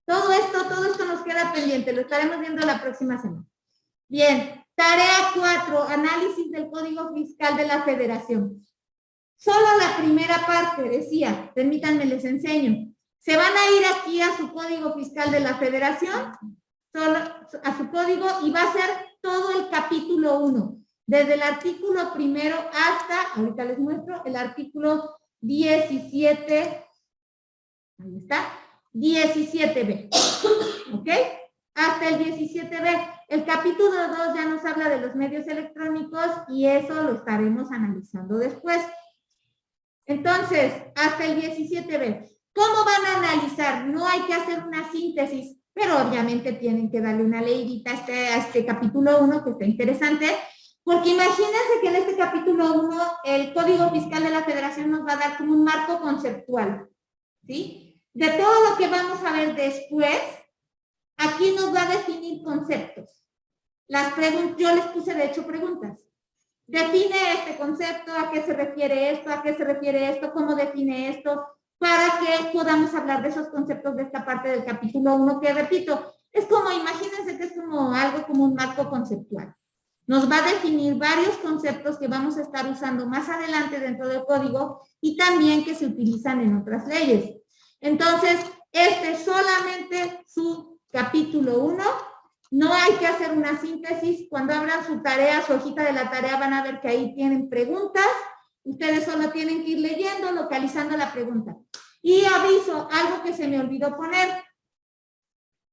Todo esto nos queda pendiente. Lo estaremos viendo la próxima semana. Bien. Tarea 4, análisis del Código Fiscal de la Federación. Solo la primera parte, decía, permítanme les enseño. Se van a ir aquí a su Código Fiscal de la Federación, solo a su código, y va a ser todo el capítulo 1, desde el artículo primero hasta, ahorita les muestro, el artículo 17, Ahí está. 17b. ¿Ok? Hasta el 17b. El capítulo 2 ya nos habla de los medios electrónicos y eso lo estaremos analizando después. Entonces, hasta el 17b. ¿Cómo van a analizar? No hay que hacer una síntesis, pero obviamente tienen que darle una leidita a este capítulo 1, que está interesante, porque imagínense que en este capítulo 1 el Código Fiscal de la Federación nos va a dar como un marco conceptual, ¿sí? De todo lo que vamos a ver después, aquí nos va a definir conceptos. Yo les puse de hecho preguntas. Define este concepto, a qué se refiere esto, a qué se refiere esto, cómo define esto, para que podamos hablar de esos conceptos de esta parte del capítulo 1, que repito, es como, imagínense que es como algo como un marco conceptual. Nos va a definir varios conceptos que vamos a estar usando más adelante dentro del código y también que se utilizan en otras leyes. Entonces, este es solamente su capítulo 1. No hay que hacer una síntesis. Cuando abran su tarea, su hojita de la tarea, van a ver que ahí tienen preguntas. Ustedes solo tienen que ir leyendo, localizando la pregunta. Y aviso, algo que se me olvidó poner.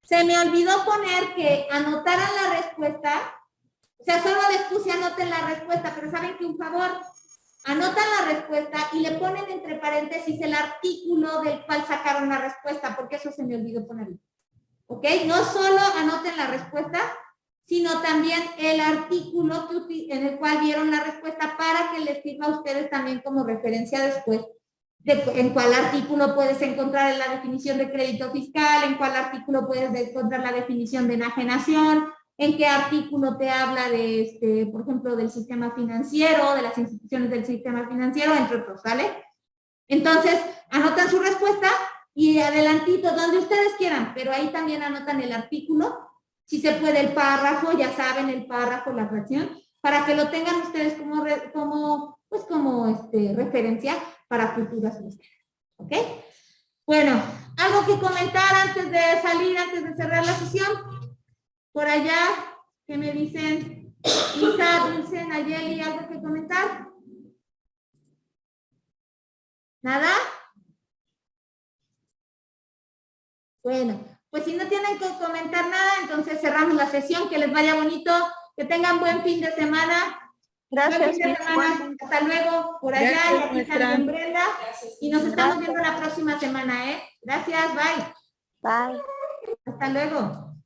Se me olvidó poner que anotaran la respuesta. O sea, solo les puse anoten la respuesta, pero saben que un favor, anotan la respuesta y le ponen entre paréntesis el artículo del cual sacaron la respuesta, porque eso se me olvidó ponerlo. ¿Ok? No solo anoten la respuesta, sino también el artículo en el cual vieron la respuesta para que les sirva a ustedes también como referencia después en cuál artículo puedes encontrar la definición de crédito fiscal, en cuál artículo puedes encontrar la definición de enajenación, en qué artículo te habla de, por ejemplo, del sistema financiero, de las instituciones del sistema financiero, entre otros, ¿vale? Entonces, anotan su respuesta y adelantito, donde ustedes quieran, pero ahí también anotan el artículo, si se puede el párrafo, ya saben, el párrafo, la fracción, para que lo tengan ustedes como referencia para futuras búsquedas, ¿ok? Bueno, algo que comentar antes de salir, antes de cerrar la sesión. Por allá, ¿qué me dicen? Isa, Dulce, Nayeli, ¿algo que comentar? ¿Nada? Bueno, pues si no tienen que comentar nada, entonces cerramos la sesión. Que les vaya bonito, que tengan buen fin de semana. Gracias. Buen fin de semana. Hasta luego, por allá, Gracias, y aquí maestra. también Brenda. Y nos estamos viendo la próxima semana, ¿eh? Gracias, bye. Bye. Hasta luego.